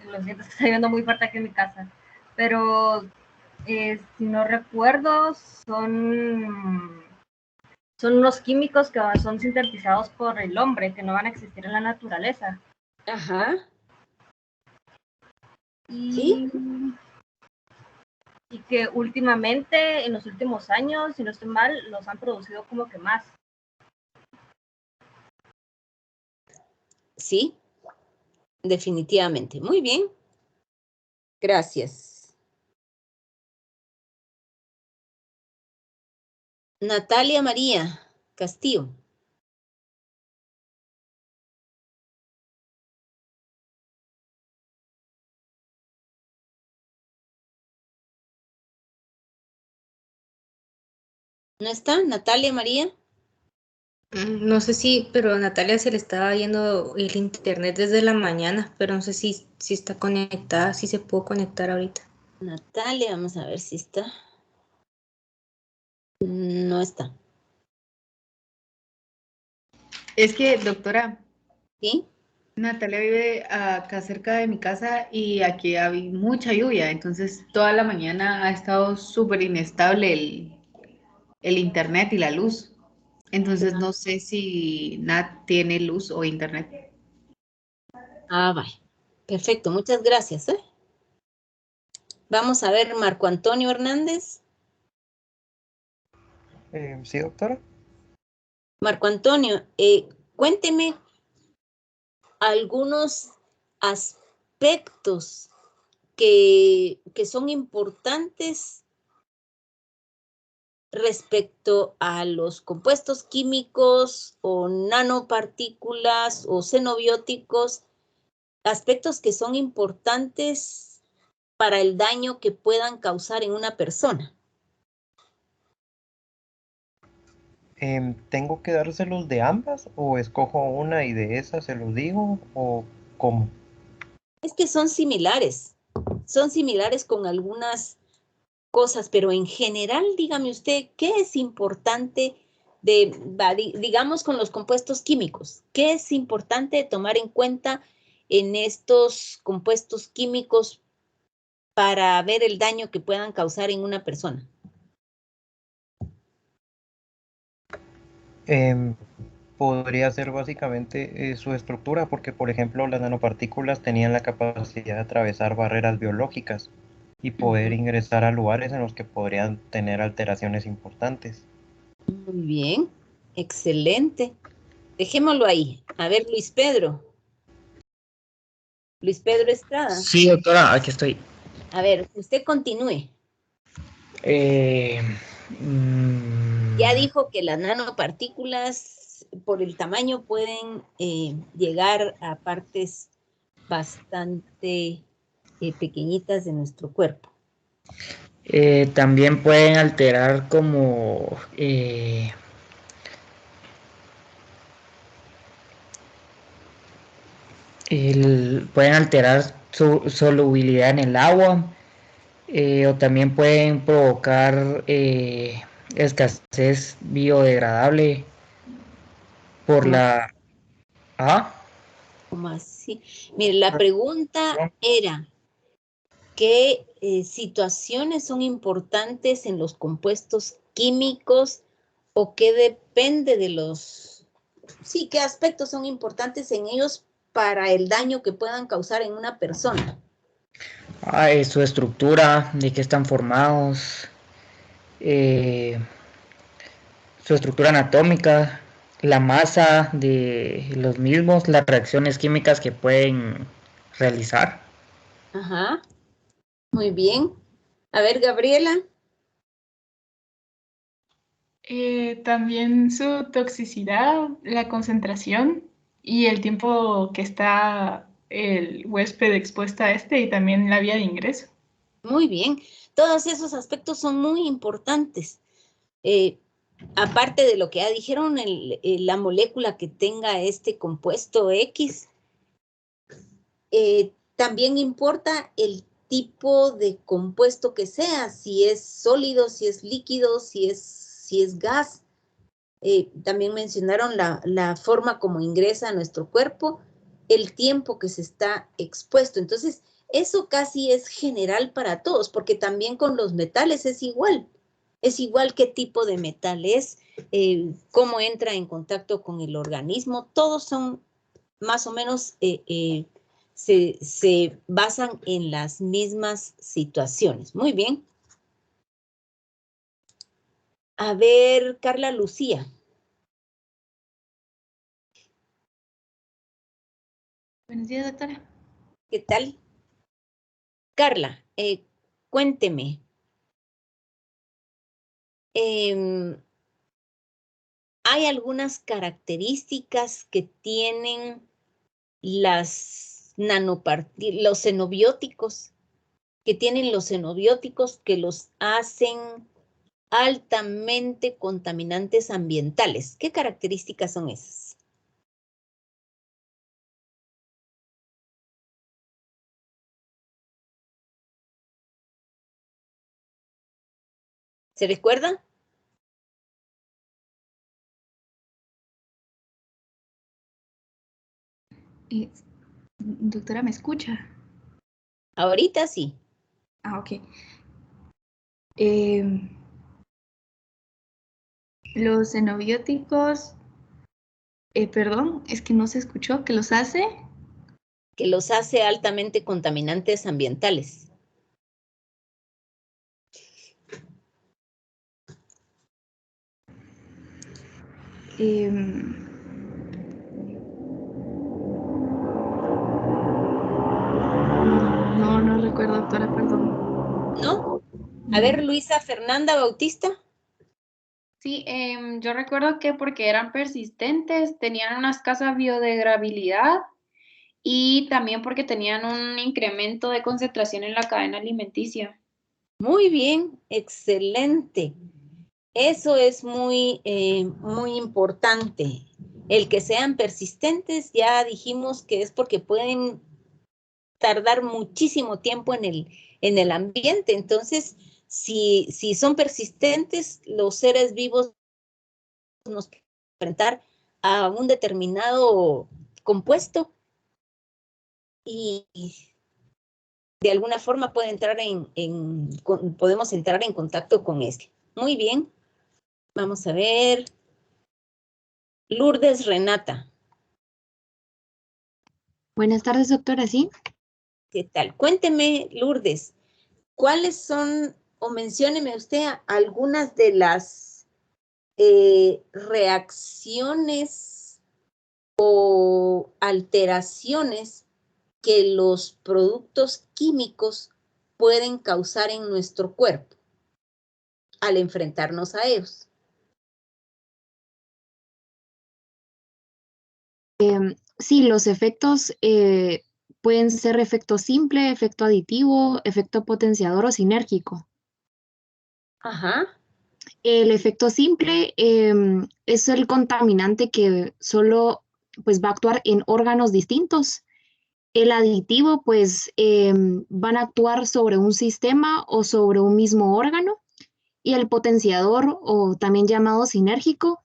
Lo siento, es que está lloviendo muy fuerte aquí en mi casa. Pero, si no recuerdo, son unos químicos que son sintetizados por el hombre, que no van a existir en la naturaleza. Ajá. ¿Sí? Y que últimamente, en los últimos años, si no estoy mal, los han producido como que más. Sí, definitivamente. Muy bien. Gracias. Natalia María Castillo. ¿No está Natalia María? No sé si, pero a Natalia se le estaba yendo el internet desde la mañana, pero no sé si está conectada, si se puede conectar ahorita. Natalia, vamos a ver si está. No está. Es que, doctora, ¿Sí? Natalia vive acá cerca de mi casa y aquí hay mucha lluvia, entonces toda la mañana ha estado súper inestable el internet y la luz. Entonces no sé si Nat tiene luz o internet. Ah, vale. Perfecto, muchas gracias. Vamos a ver, Marco Antonio Hernández. Sí, doctora. Marco Antonio, cuénteme algunos aspectos que son importantes respecto a los compuestos químicos o nanopartículas o xenobióticos, aspectos que son importantes para el daño que puedan causar en una persona. ¿Tengo que dárselos de ambas o escojo una y de esas se los digo o cómo? Es que son similares con algunas cosas, pero en general, dígame usted, ¿qué es importante digamos con los compuestos químicos? ¿Qué es importante tomar en cuenta en estos compuestos químicos para ver el daño que puedan causar en una persona? Podría ser básicamente su estructura, porque por ejemplo las nanopartículas tenían la capacidad de atravesar barreras biológicas y poder ingresar a lugares en los que podrían tener alteraciones importantes. Muy bien, excelente. Dejémoslo ahí. A ver, Luis Pedro. Luis Pedro Estrada. Sí, doctora, aquí estoy. A ver, usted continúe. Ya dijo que las nanopartículas por el tamaño pueden llegar a partes bastante pequeñitas de nuestro cuerpo. También pueden alterar como pueden alterar su solubilidad en el agua, o también pueden provocar escasez biodegradable por la... ¿Ah? ¿Cómo así? Mire, la pregunta era, ¿qué situaciones son importantes en los compuestos químicos o qué depende de los... Sí, qué aspectos son importantes en ellos para el daño que puedan causar en una persona? Su estructura, de qué están formados, su estructura anatómica, la masa de los mismos, las reacciones químicas que pueden realizar. Ajá, muy bien. A ver, Gabriela. También su toxicidad, la concentración y el tiempo que está el huésped expuesto a y también la vía de ingreso. Muy bien. Todos esos aspectos son muy importantes. Aparte de lo que ya dijeron, la molécula que tenga este compuesto X, también importa el tipo de compuesto que sea, si es sólido, si es líquido, si es gas. También mencionaron la forma como ingresa a nuestro cuerpo, el tiempo que se está expuesto. Entonces, eso casi es general para todos, porque también con los metales es igual. Es igual qué tipo de metal es, cómo entra en contacto con el organismo. Todos son más o menos, se basan en las mismas situaciones. Muy bien. A ver, Carla Lucía. Buenos días, doctora. ¿Qué tal? Carla, cuénteme. Hay algunas características que tienen los xenobióticos, que los hacen altamente contaminantes ambientales. ¿Qué características son esas? ¿Se recuerda? Doctora, ¿me escucha? Ahorita sí. Ok. Los xenobióticos, perdón, es que no se escuchó, ¿qué los hace? Que los hace altamente contaminantes ambientales. No recuerdo, doctora, perdón. ¿No? A ver, Luisa Fernanda Bautista. Sí, yo recuerdo que porque eran persistentes, tenían una escasa biodegradabilidad y también porque tenían un incremento de concentración en la cadena alimenticia. Muy bien, excelente. Eso es muy importante. El que sean persistentes, ya dijimos que es porque pueden tardar muchísimo tiempo en el ambiente. Entonces, si son persistentes, los seres vivos nos pueden enfrentar a un determinado compuesto y de alguna forma puede entrar podemos entrar en contacto con este. Muy bien. Vamos a ver. Lourdes Renata. Buenas tardes, doctora, ¿sí? ¿Qué tal? Cuénteme, Lourdes, ¿cuáles son, o mencióneme usted algunas de las reacciones o alteraciones que los productos químicos pueden causar en nuestro cuerpo al enfrentarnos a ellos? Sí, los efectos pueden ser efecto simple, efecto aditivo, efecto potenciador o sinérgico. Ajá. El efecto simple es el contaminante que solo pues, va a actuar en órganos distintos. El aditivo, pues, van a actuar sobre un sistema o sobre un mismo órgano. Y el potenciador, o también llamado sinérgico,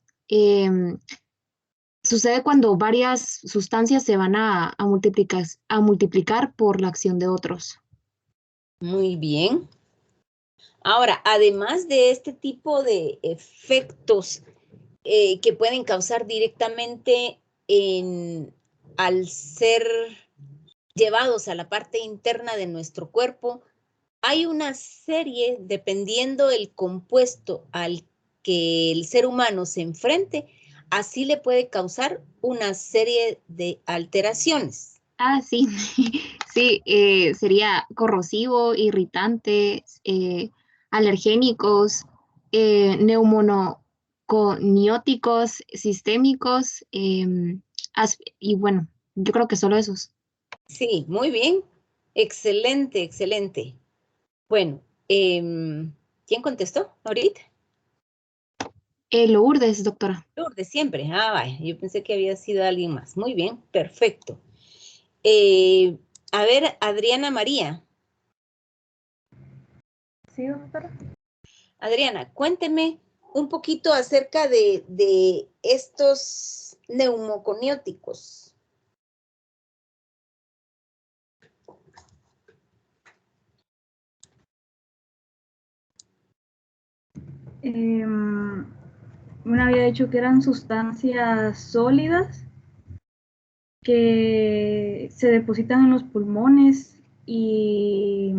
sucede cuando varias sustancias se van a multiplicar por la acción de otros. Muy bien. Ahora, además de este tipo de efectos que pueden causar directamente al ser llevados a la parte interna de nuestro cuerpo, hay una serie, dependiendo del compuesto al que el ser humano se enfrente, así le puede causar una serie de alteraciones. Ah, sí, sí, sería corrosivo, irritante, alergénicos, neumonoconióticos, sistémicos, y bueno, yo creo que solo esos. Sí, muy bien. Excelente, excelente. Bueno, ¿quién contestó ahorita? Lourdes, doctora. Lourdes, siempre. Ah, vaya, yo pensé que había sido alguien más. Muy bien, perfecto. A ver, Adriana María. Sí, doctora. Adriana, cuénteme un poquito acerca de estos neumoconióticos. Me había dicho que eran sustancias sólidas que se depositan en los pulmones y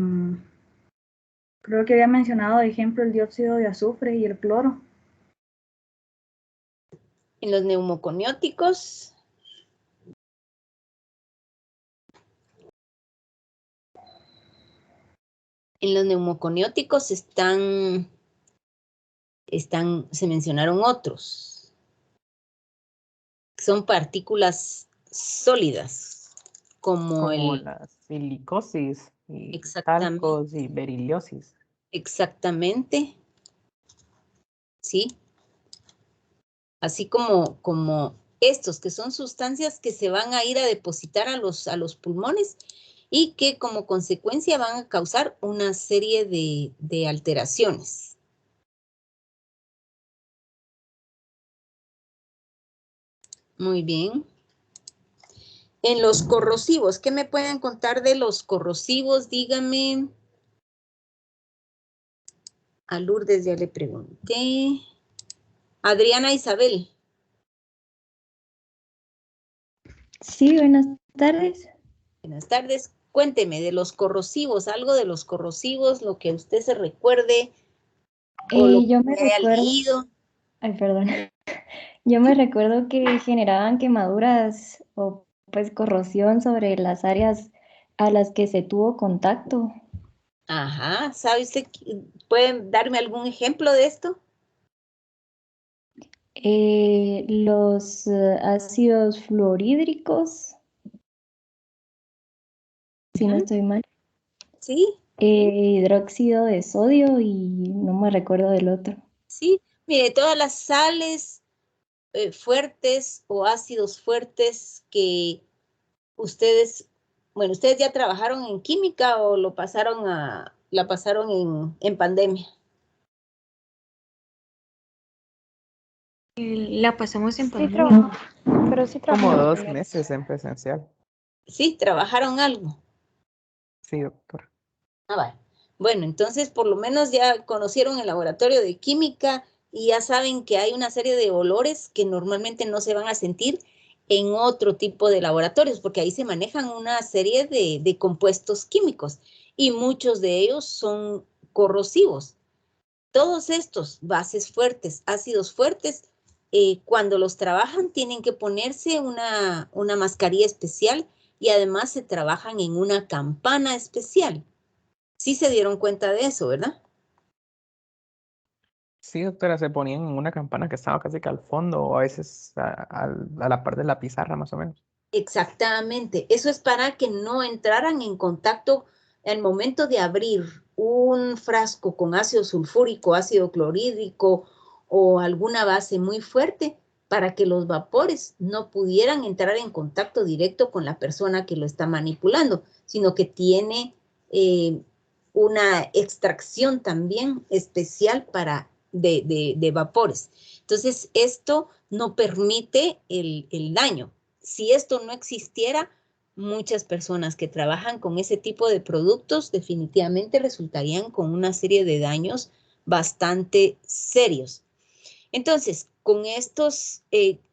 creo que había mencionado de ejemplo el dióxido de azufre y el cloro. En los neumoconióticos. En los neumoconióticos se mencionaron otros. Son partículas sólidas, como la silicosis y exactamente, talcos y beriliosis. Exactamente. Sí. Así como estos, que son sustancias que se van a ir a depositar a los pulmones y que como consecuencia van a causar una serie de alteraciones. Muy bien. En los corrosivos, ¿qué me pueden contar de los corrosivos? Dígame. A Lourdes ya le pregunté. Adriana Isabel. Sí, buenas tardes. Buenas tardes. Cuénteme de los corrosivos, algo de los corrosivos, lo que usted se recuerde o lo Yo que me haya recuerdo, leído. ay, perdón. Yo me recuerdo que generaban quemaduras o pues corrosión sobre las áreas a las que se tuvo contacto. Ajá, ¿sabe usted? ¿Puede darme algún ejemplo de esto? Los ácidos fluorhídricos, si no estoy mal. Sí. Hidróxido de sodio y no me recuerdo del otro. Sí, mire, todas las sales fuertes o ácidos fuertes que ustedes, bueno, ustedes ya trabajaron en química o la pasaron en pandemia. La pasamos en Sí, pandemia. pero sí Como trabajamos. 2 meses en presencial. Sí, trabajaron algo. Sí, doctor. Ah, vale. Bueno, entonces por lo menos ya conocieron el laboratorio de química y ya saben que hay una serie de olores que normalmente no se van a sentir en otro tipo de laboratorios, porque ahí se manejan una serie de compuestos químicos y muchos de ellos son corrosivos. Todos estos bases fuertes, ácidos fuertes, cuando los trabajan tienen que ponerse una mascarilla especial y además se trabajan en una campana especial. Sí se dieron cuenta de eso, ¿verdad? Sí, doctora, se ponían en una campana que estaba casi que al fondo o a veces a la par de la pizarra más o menos. Exactamente. Eso es para que no entraran en contacto al momento de abrir un frasco con ácido sulfúrico, ácido clorhídrico o alguna base muy fuerte para que los vapores no pudieran entrar en contacto directo con la persona que lo está manipulando, sino que tiene una extracción también especial de vapores. Entonces, esto no permite el daño. Si esto no existiera, muchas personas que trabajan con ese tipo de productos definitivamente resultarían con una serie de daños bastante serios. Entonces, con estos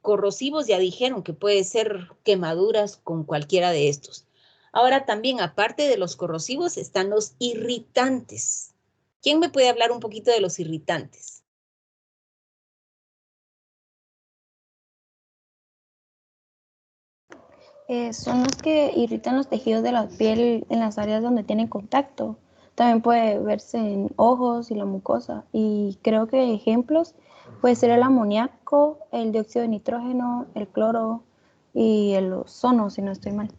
corrosivos ya dijeron que puede ser quemaduras con cualquiera de estos. Ahora también, aparte de los corrosivos, están los irritantes. ¿Quién me puede hablar un poquito de los irritantes? Son los que irritan los tejidos de la piel en las áreas donde tienen contacto. También puede verse en ojos y la mucosa. Y creo que ejemplos puede ser el amoníaco, el dióxido de nitrógeno, el cloro y el ozono, si no estoy mal.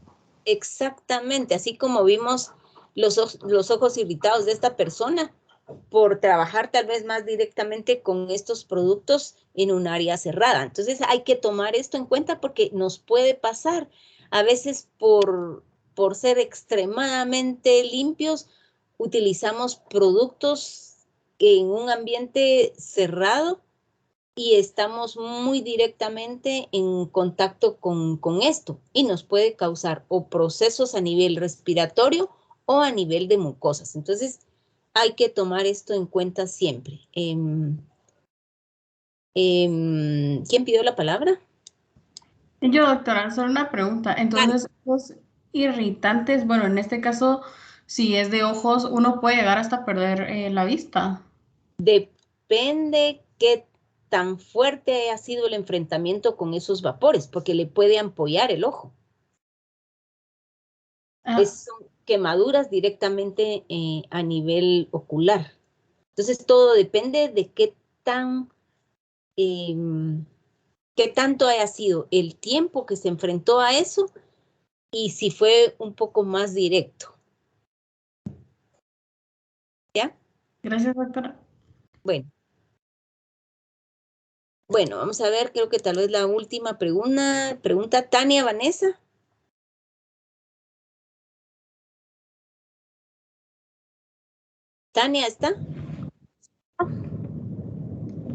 Exactamente, así como vimos los ojos irritados de esta persona por trabajar tal vez más directamente con estos productos en un área cerrada. Entonces hay que tomar esto en cuenta porque nos puede pasar. A veces por ser extremadamente limpios, utilizamos productos en un ambiente cerrado y estamos muy directamente en contacto con esto y nos puede causar o procesos a nivel respiratorio o a nivel de mucosas. Entonces, hay que tomar esto en cuenta siempre. ¿Quién pidió la palabra? Yo, doctora, solo una pregunta. Entonces, los irritantes, bueno, en este caso, si es de ojos, uno puede llegar hasta perder la vista. Depende qué tan fuerte haya sido el enfrentamiento con esos vapores, porque le puede ampollar el ojo. Son quemaduras directamente a nivel ocular. Entonces, todo depende de qué tanto haya sido el tiempo que se enfrentó a eso y si fue un poco más directo. ¿Ya? Gracias, doctora. Bueno. Bueno, vamos a ver, creo que tal vez la última pregunta, Tania Vanessa. ¿Tania está?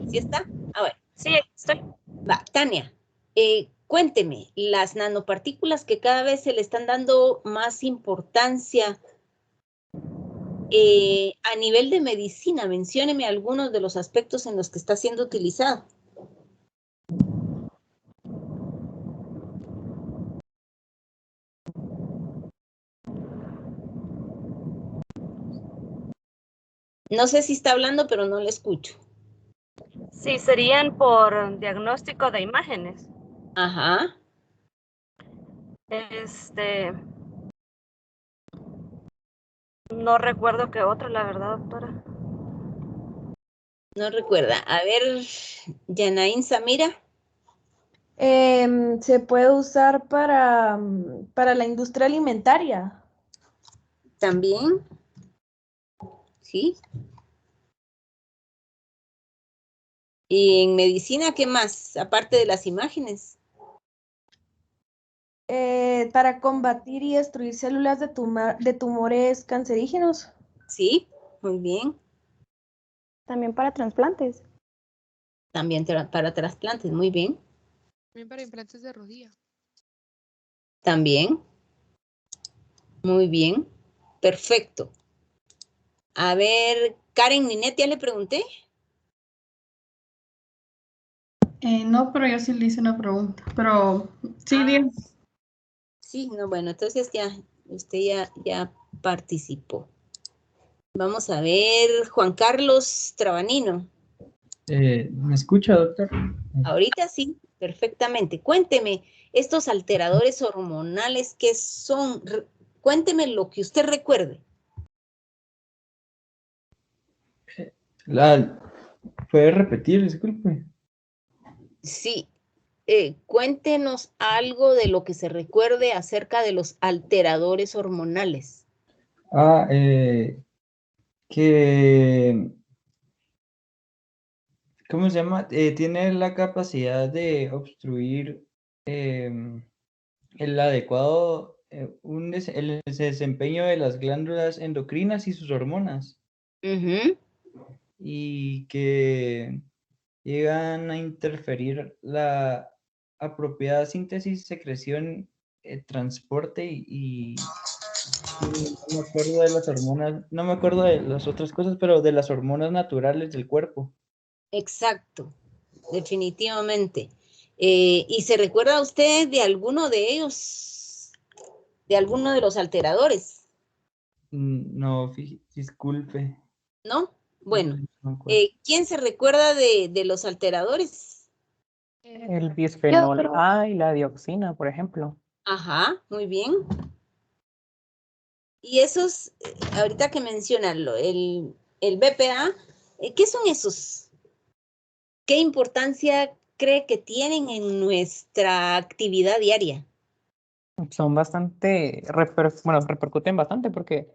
¿Sí está? Ah, bueno. Sí, estoy. Va, Tania, cuénteme, las nanopartículas que cada vez se le están dando más importancia a nivel de medicina, mencióneme algunos de los aspectos en los que está siendo utilizado. No sé si está hablando, pero no le escucho. Sí, serían por diagnóstico de imágenes. Ajá. No recuerdo qué otro, la verdad, doctora. No recuerda. A ver, Yanaín Samira. Se puede usar para la industria alimentaria. También. Sí. ¿Y en medicina qué más? Aparte de las imágenes. Para combatir y destruir células de tumores cancerígenos. Sí, muy bien. También para trasplantes. También para trasplantes, muy bien. También para implantes de rodilla. También. Muy bien. Perfecto. A ver, Karen Ninet, ¿ya le pregunté? No, pero yo sí le hice una pregunta. Pero sí, bien. Sí, no, bueno, entonces ya, usted ya participó. Vamos a ver, Juan Carlos Trabanino. ¿Me escucha, doctor? Ahorita sí, perfectamente. Cuénteme, estos alteradores hormonales, ¿qué son? Cuénteme lo que usted recuerde. ¿Puede repetir? Disculpe. Sí, cuéntenos algo de lo que se recuerde acerca de los alteradores hormonales. Que... ¿Cómo se llama? Tiene la capacidad de obstruir el adecuado el desempeño de las glándulas endocrinas y sus hormonas. Y que llegan a interferir la apropiada síntesis, secreción, transporte y no me acuerdo de las hormonas, no me acuerdo de las otras cosas, pero de las hormonas naturales del cuerpo. Exacto, definitivamente. ¿Y se recuerda usted de alguno de ellos? ¿De alguno de los alteradores? No, disculpe. ¿No? Bueno, No me acuerdo. ¿quién se recuerda de los alteradores? El bisfenol A y la dioxina, por ejemplo. Ajá, muy bien. Y esos, ahorita que mencionan el BPA, ¿qué son esos? ¿Qué importancia cree que tienen en nuestra actividad diaria? Son bastante, repercuten bastante porque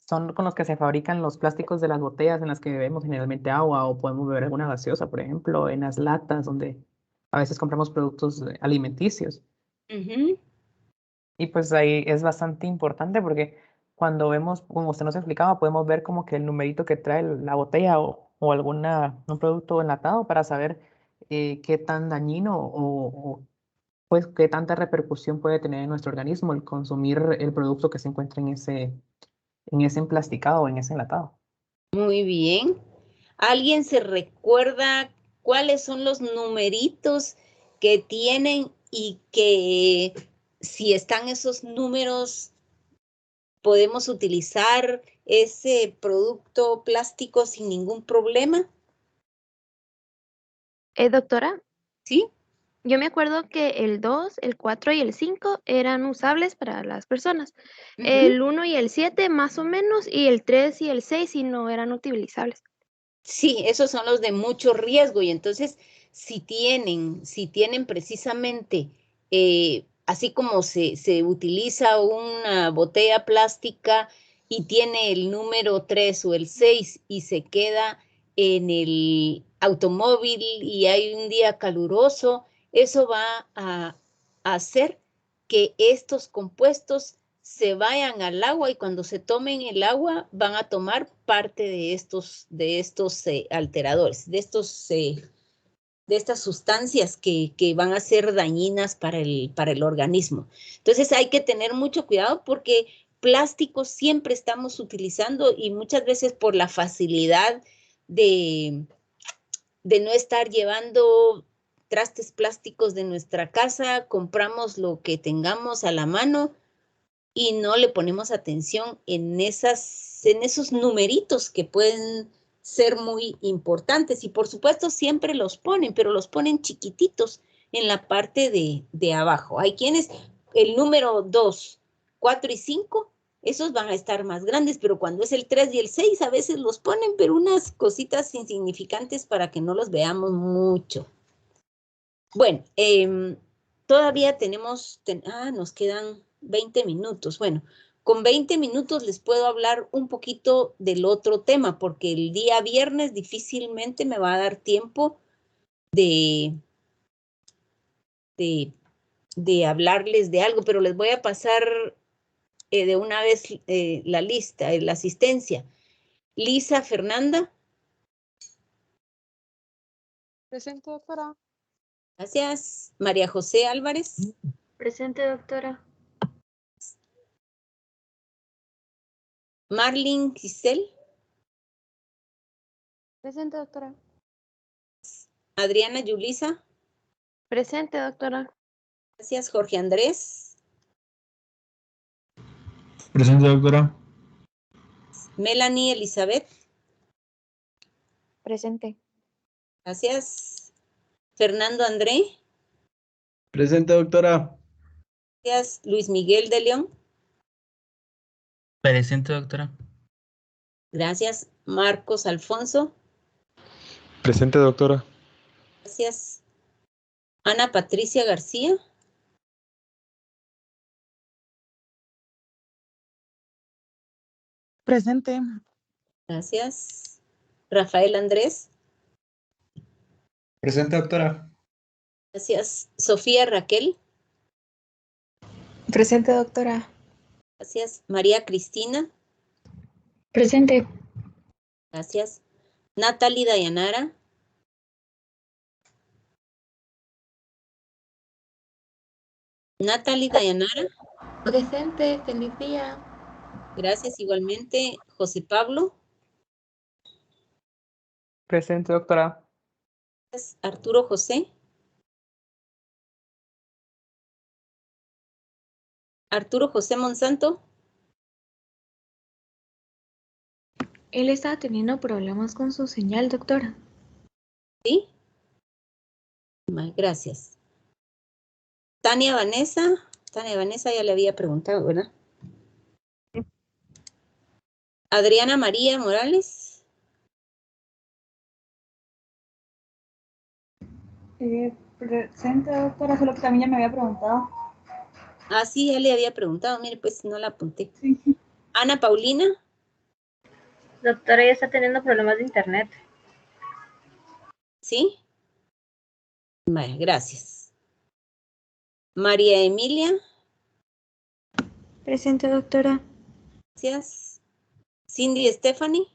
son con los que se fabrican los plásticos de las botellas en las que bebemos generalmente agua o podemos beber alguna gaseosa, por ejemplo, en las latas donde a veces compramos productos alimenticios. Y pues ahí es bastante importante porque cuando vemos, como usted nos explicaba, podemos ver como que el numerito que trae la botella o un producto enlatado para saber qué tan dañino o pues qué tanta repercusión puede tener en nuestro organismo el consumir el producto que se encuentra en ese emplasticado o en ese enlatado. Muy bien. ¿Alguien se recuerda cuáles son los numeritos que tienen y que si están esos números podemos utilizar ese producto plástico sin ningún problema? Doctora. Sí. Yo me acuerdo que el 2, el 4 y el 5 eran usables para las personas. El 1 y el 7 más o menos, y el 3 y el 6 sí no eran utilizables. Sí, esos son los de mucho riesgo y entonces si tienen precisamente, así como se utiliza una botella plástica y tiene el número 3 o el 6 y se queda en el automóvil y hay un día caluroso, eso va a hacer que estos compuestos se vayan al agua y cuando se tomen el agua van a tomar parte de estos alteradores, de estas sustancias que van a ser dañinas para el organismo. Entonces hay que tener mucho cuidado porque plásticos siempre estamos utilizando y muchas veces por la facilidad de no estar llevando trastes plásticos de nuestra casa, compramos lo que tengamos a la mano y no le ponemos atención en esos numeritos que pueden ser muy importantes. Y por supuesto siempre los ponen, pero los ponen chiquititos en la parte de abajo. Hay quienes, el número 2, 4 y 5, esos van a estar más grandes, pero cuando es el 3 y el 6 a veces los ponen, pero unas cositas insignificantes para que no los veamos mucho. Bueno, todavía tenemos, nos quedan 20 minutos. Bueno, con 20 minutos les puedo hablar un poquito del otro tema, porque el día viernes difícilmente me va a dar tiempo de hablarles de algo, pero les voy a pasar de una vez la lista, la asistencia. Lisa Fernanda. Presente, doctora. Gracias. María José Álvarez. Presente, doctora. Marlene Giselle. Presente, doctora. Adriana Yulisa. Presente, doctora. Gracias. Jorge Andrés. Presente, doctora. Melanie Elizabeth. Presente. Gracias. Fernando André. Presente, doctora. Gracias. Luis Miguel de León. Presente, doctora. Gracias. Marcos Alfonso. Presente, doctora. Gracias. Ana Patricia García. Presente. Gracias. Rafael Andrés. Presente, doctora. Gracias. Sofía Raquel. Presente, doctora. Gracias. María Cristina. Presente. Gracias. Natalie Dayanara. Natalie Dayanara. Presente, feliz día. Gracias igualmente. José Pablo. Presente, doctora. Gracias. Arturo José. Arturo José Monsanto. Él estaba teniendo problemas con su señal, doctora. ¿Sí? Gracias. Tania Vanessa. Tania Vanessa ya le había preguntado, ¿verdad? Adriana María Morales. Presente, doctora, solo que también ya me había preguntado. Ah, sí, ya le había preguntado. Mire, pues no la apunté. Sí. Ana Paulina. Doctora, ella está teniendo problemas de internet. ¿Sí? Vale, gracias. María Emilia. Presente, doctora. Gracias. Cindy Stephanie.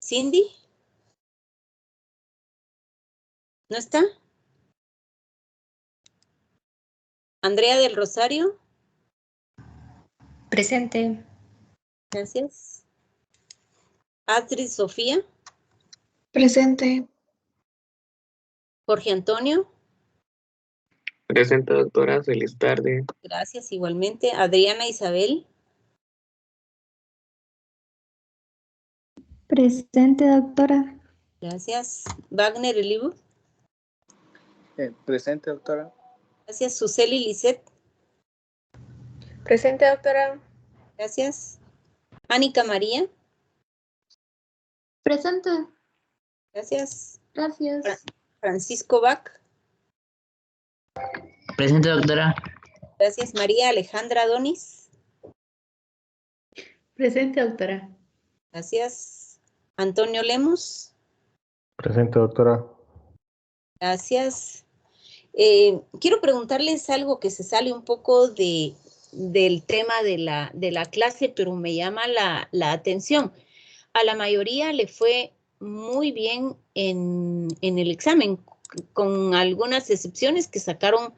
Cindy. ¿No está? Andrea del Rosario. Presente. Gracias. Astrid Sofía. Presente. Jorge Antonio. Presente, doctora. Feliz tarde. Gracias, igualmente. Adriana Isabel. Presente, doctora. Gracias. Wagner Elibu. Presente, doctora. Gracias. Suseli Lisset. Presente, doctora. Gracias. Ánica María. Presente. Gracias. Gracias. Francisco Bach. Presente, doctora. Gracias. María Alejandra Donis. Presente, doctora. Gracias. Antonio Lemos. Presente, doctora. Gracias. Quiero preguntarles algo que se sale un poco del tema de la clase, pero me llama la atención. A la mayoría le fue muy bien en el examen, con algunas excepciones que sacaron,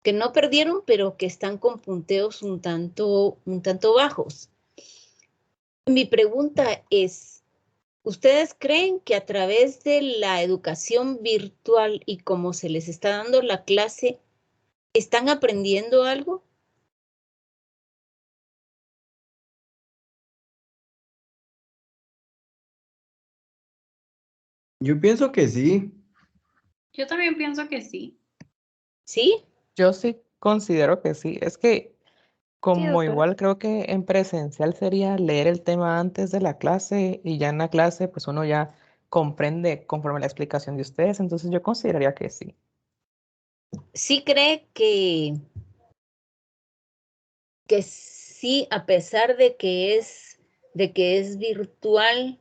que no perdieron, pero que están con punteos un tanto bajos. Mi pregunta es, ¿ustedes creen que a través de la educación virtual y cómo se les está dando la clase, están aprendiendo algo? Yo pienso que sí. Yo también pienso que sí. ¿Sí? Yo sí considero que sí. Es que como doctora. igual creo que en presencial sería leer el tema antes de la clase y ya en la clase pues uno ya comprende conforme la explicación de ustedes, entonces yo consideraría que sí. ¿Sí cree que sí, a pesar de que es virtual,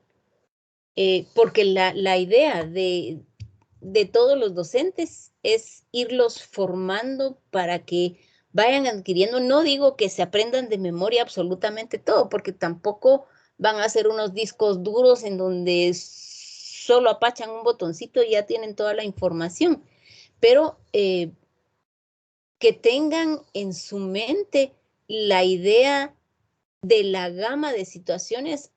porque la idea de todos los docentes es irlos formando para que vayan adquiriendo, no digo que se aprendan de memoria absolutamente todo, porque tampoco van a ser unos discos duros en donde solo apachan un botoncito y ya tienen toda la información, pero que tengan en su mente la idea de la gama de situaciones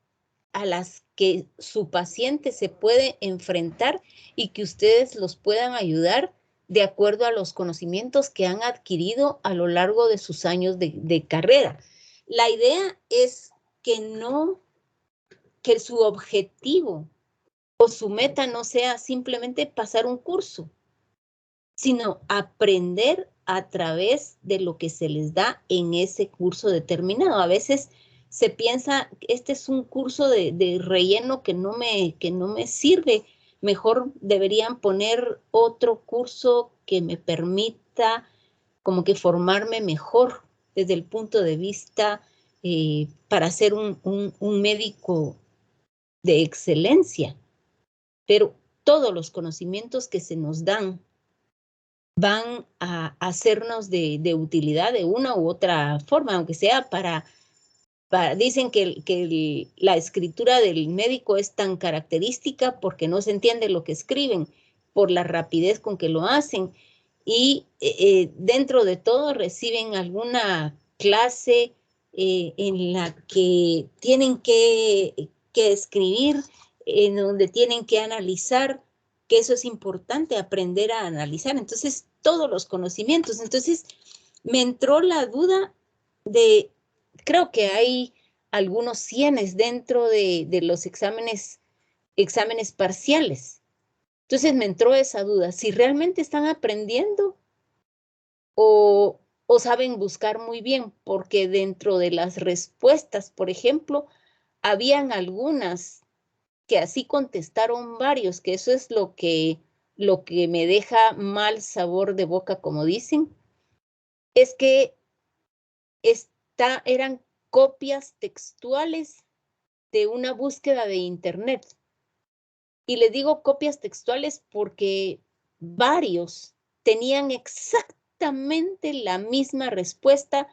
a las que su paciente se puede enfrentar y que ustedes los puedan ayudar de acuerdo a los conocimientos que han adquirido a lo largo de sus años de carrera. La idea es que su objetivo o su meta no sea simplemente pasar un curso, sino aprender a través de lo que se les da en ese curso determinado. A veces se piensa, este es un curso de relleno que no me sirve, mejor deberían poner otro curso que me permita como que formarme mejor desde el punto de vista para ser un médico de excelencia. Pero todos los conocimientos que se nos dan van a hacernos de utilidad de una u otra forma, aunque sea dicen que la escritura del médico es tan característica porque no se entiende lo que escriben, por la rapidez con que lo hacen, y dentro de todo reciben alguna clase en la que tienen que escribir, en donde tienen que analizar, que eso es importante, aprender a analizar. Entonces, todos los conocimientos. Entonces, me entró la duda de, creo que hay algunos cienes dentro de los exámenes parciales. Entonces, me entró esa duda, si realmente están aprendiendo o saben buscar muy bien, porque dentro de las respuestas, por ejemplo, habían algunas que así contestaron varios, que eso es lo que me deja mal sabor de boca, como dicen, es que eran copias textuales de una búsqueda de internet. Y les digo copias textuales porque varios tenían exactamente la misma respuesta,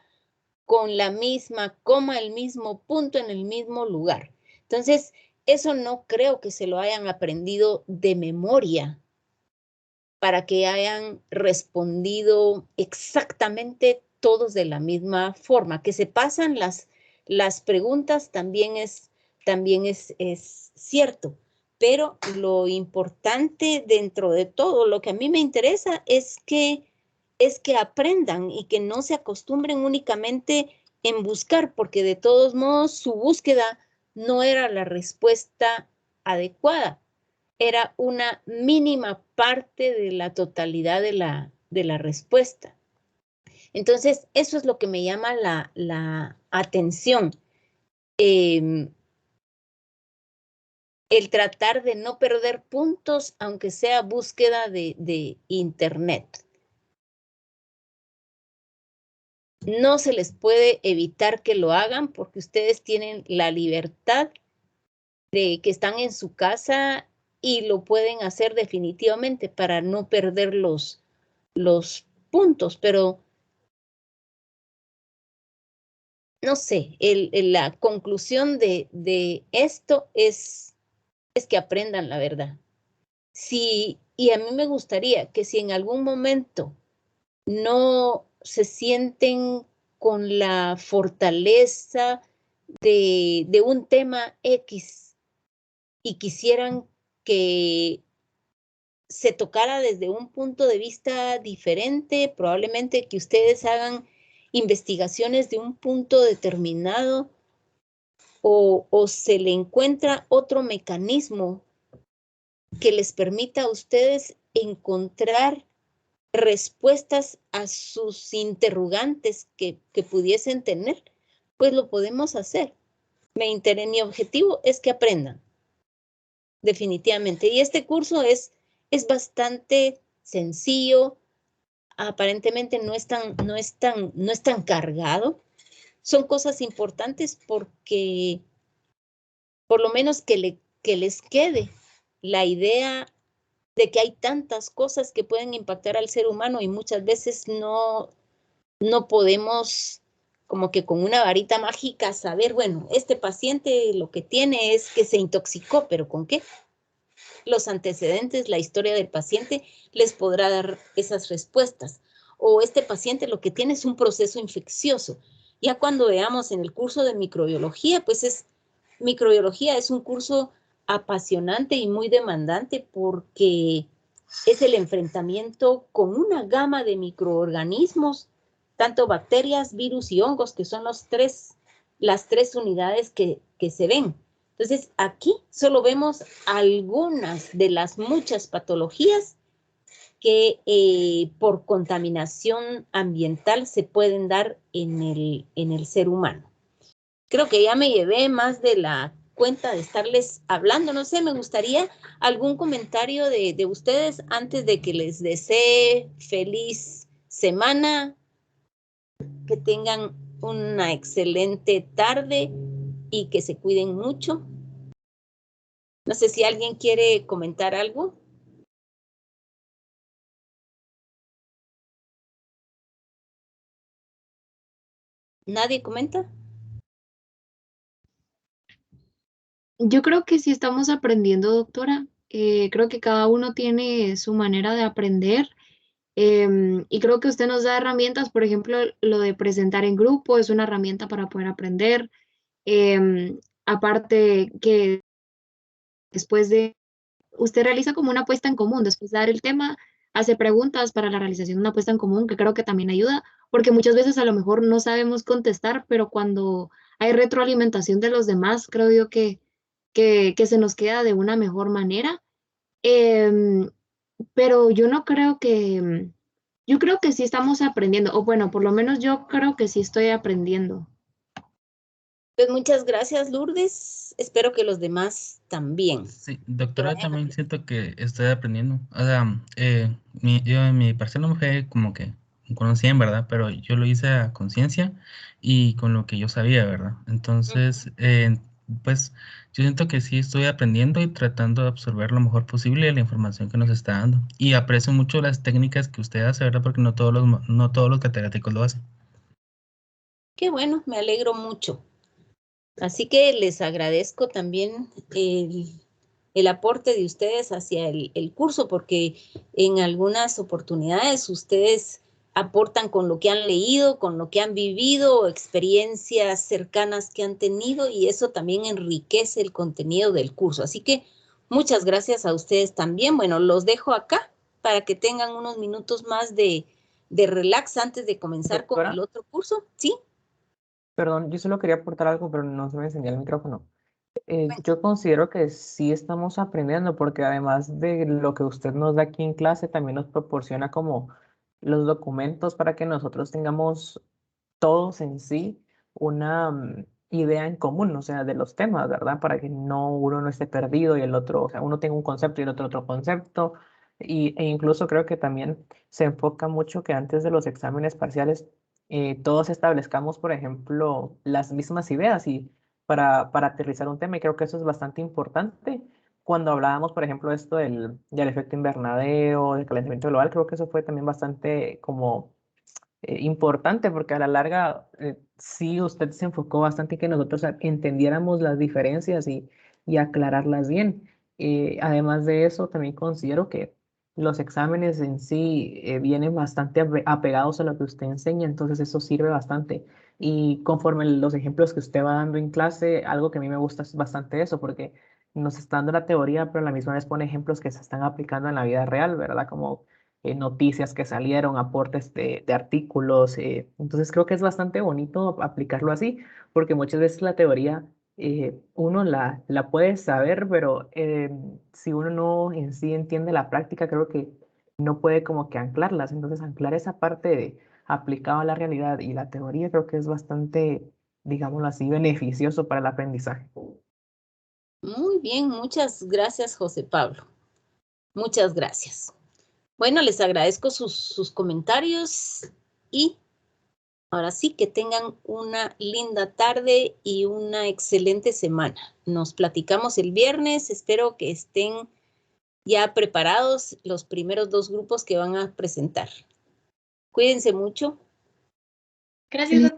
con la misma coma, el mismo punto en el mismo lugar. Entonces, eso no creo que se lo hayan aprendido de memoria para que hayan respondido exactamente todos de la misma forma. Que se pasan las preguntas también es cierto, pero lo importante dentro de todo, lo que a mí me interesa es que aprendan y que no se acostumbren únicamente en buscar, porque de todos modos su búsqueda no era la respuesta adecuada, era una mínima parte de la totalidad de la respuesta. Entonces, eso es lo que me llama la atención. El tratar de no perder puntos, aunque sea búsqueda de internet. No se les puede evitar que lo hagan porque ustedes tienen la libertad de que están en su casa y lo pueden hacer definitivamente para no perder los puntos, pero no sé, la conclusión de esto es que aprendan la verdad. Y a mí me gustaría que si en algún momento no se sienten con la fortaleza de un tema X y quisieran que se tocara desde un punto de vista diferente, probablemente que ustedes hagan investigaciones de un punto determinado o se le encuentra otro mecanismo que les permita a ustedes encontrar respuestas a sus interrogantes que pudiesen tener, pues lo podemos hacer. Mi objetivo es que aprendan, definitivamente. Y este curso es bastante sencillo, aparentemente no es tan cargado. Son cosas importantes porque por lo menos que les quede la idea de que hay tantas cosas que pueden impactar al ser humano y muchas veces no podemos como que con una varita mágica saber, bueno, este paciente lo que tiene es que se intoxicó, pero ¿con qué? Los antecedentes, la historia del paciente les podrá dar esas respuestas. O este paciente lo que tiene es un proceso infeccioso. Ya cuando veamos en el curso de microbiología, pues microbiología es un curso apasionante y muy demandante porque es el enfrentamiento con una gama de microorganismos, tanto bacterias, virus y hongos, que son las tres unidades que se ven. Entonces, aquí solo vemos algunas de las muchas patologías que por contaminación ambiental se pueden dar en el ser humano. Creo que ya me llevé más de la cuenta de estarles hablando. No sé, me gustaría algún comentario de ustedes antes de que les desee feliz semana, que tengan una excelente tarde y que se cuiden mucho. No sé si alguien quiere comentar algo. ¿Nadie comenta? Yo creo que sí estamos aprendiendo, doctora. Creo que cada uno tiene su manera de aprender. Y creo que usted nos da herramientas, por ejemplo, lo de presentar en grupo es una herramienta para poder aprender. Aparte que después de, usted realiza como una puesta en común, después de dar el tema, hace preguntas para la realización de una puesta en común, que creo que también ayuda, porque muchas veces a lo mejor no sabemos contestar, pero cuando hay retroalimentación de los demás, creo yo que se nos queda de una mejor manera. Pero yo no creo que, yo creo que sí estamos aprendiendo, o bueno, por lo menos yo creo que sí estoy aprendiendo. Pues muchas gracias, Lourdes. Espero que los demás también. Sí, doctora, también siento que estoy aprendiendo. O sea, yo en mi parcial no me fue como que con 100, ¿verdad? Pero yo lo hice a conciencia y con lo que yo sabía, ¿verdad? Entonces, pues yo siento que sí estoy aprendiendo y tratando de absorber lo mejor posible la información que nos está dando. Y aprecio mucho las técnicas que usted hace, ¿verdad? Porque no todos los catedráticos lo hacen. Qué bueno, me alegro mucho. Así que les agradezco también el aporte de ustedes hacia el curso, porque en algunas oportunidades ustedes aportan con lo que han leído, con lo que han vivido, experiencias cercanas que han tenido, y eso también enriquece el contenido del curso. Así que muchas gracias a ustedes también. Bueno, los dejo acá para que tengan unos minutos más de relax antes de comenzar con el otro curso. ¿Sí? Perdón, yo solo quería aportar algo, pero no se me encendía el micrófono. Yo considero que sí estamos aprendiendo porque además de lo que usted nos da aquí en clase, también nos proporciona como los documentos para que nosotros tengamos todos en sí una idea en común, o sea, de los temas, ¿verdad? Para que uno no esté perdido y el otro, o sea, uno tenga un concepto y el otro concepto. E incluso creo que también se enfoca mucho que antes de los exámenes parciales todos establezcamos, por ejemplo, las mismas ideas y para aterrizar un tema, y creo que eso es bastante importante. Cuando hablábamos, por ejemplo, esto del efecto invernadero, del calentamiento global, creo que eso fue también bastante como importante, porque a la larga sí usted se enfocó bastante en que nosotros entendiéramos las diferencias y aclararlas bien. Además de eso, también considero que los exámenes en sí vienen bastante apegados a lo que usted enseña, entonces eso sirve bastante. Y conforme los ejemplos que usted va dando en clase, algo que a mí me gusta es bastante eso, porque nos está dando la teoría, pero a la misma vez pone ejemplos que se están aplicando en la vida real, ¿verdad? Como noticias que salieron, aportes de artículos. Entonces creo que es bastante bonito aplicarlo así, porque muchas veces la teoría uno la puede saber, pero si uno no en sí entiende la práctica, creo que no puede como que anclarlas. Entonces, anclar esa parte de aplicado a la realidad y la teoría creo que es bastante, digámoslo así, beneficioso para el aprendizaje. Muy bien, muchas gracias, José Pablo. Muchas gracias. Bueno, les agradezco sus comentarios y ahora sí que tengan una linda tarde y una excelente semana. Nos platicamos el viernes. Espero que estén ya preparados los primeros 2 grupos que van a presentar. Cuídense mucho. Gracias.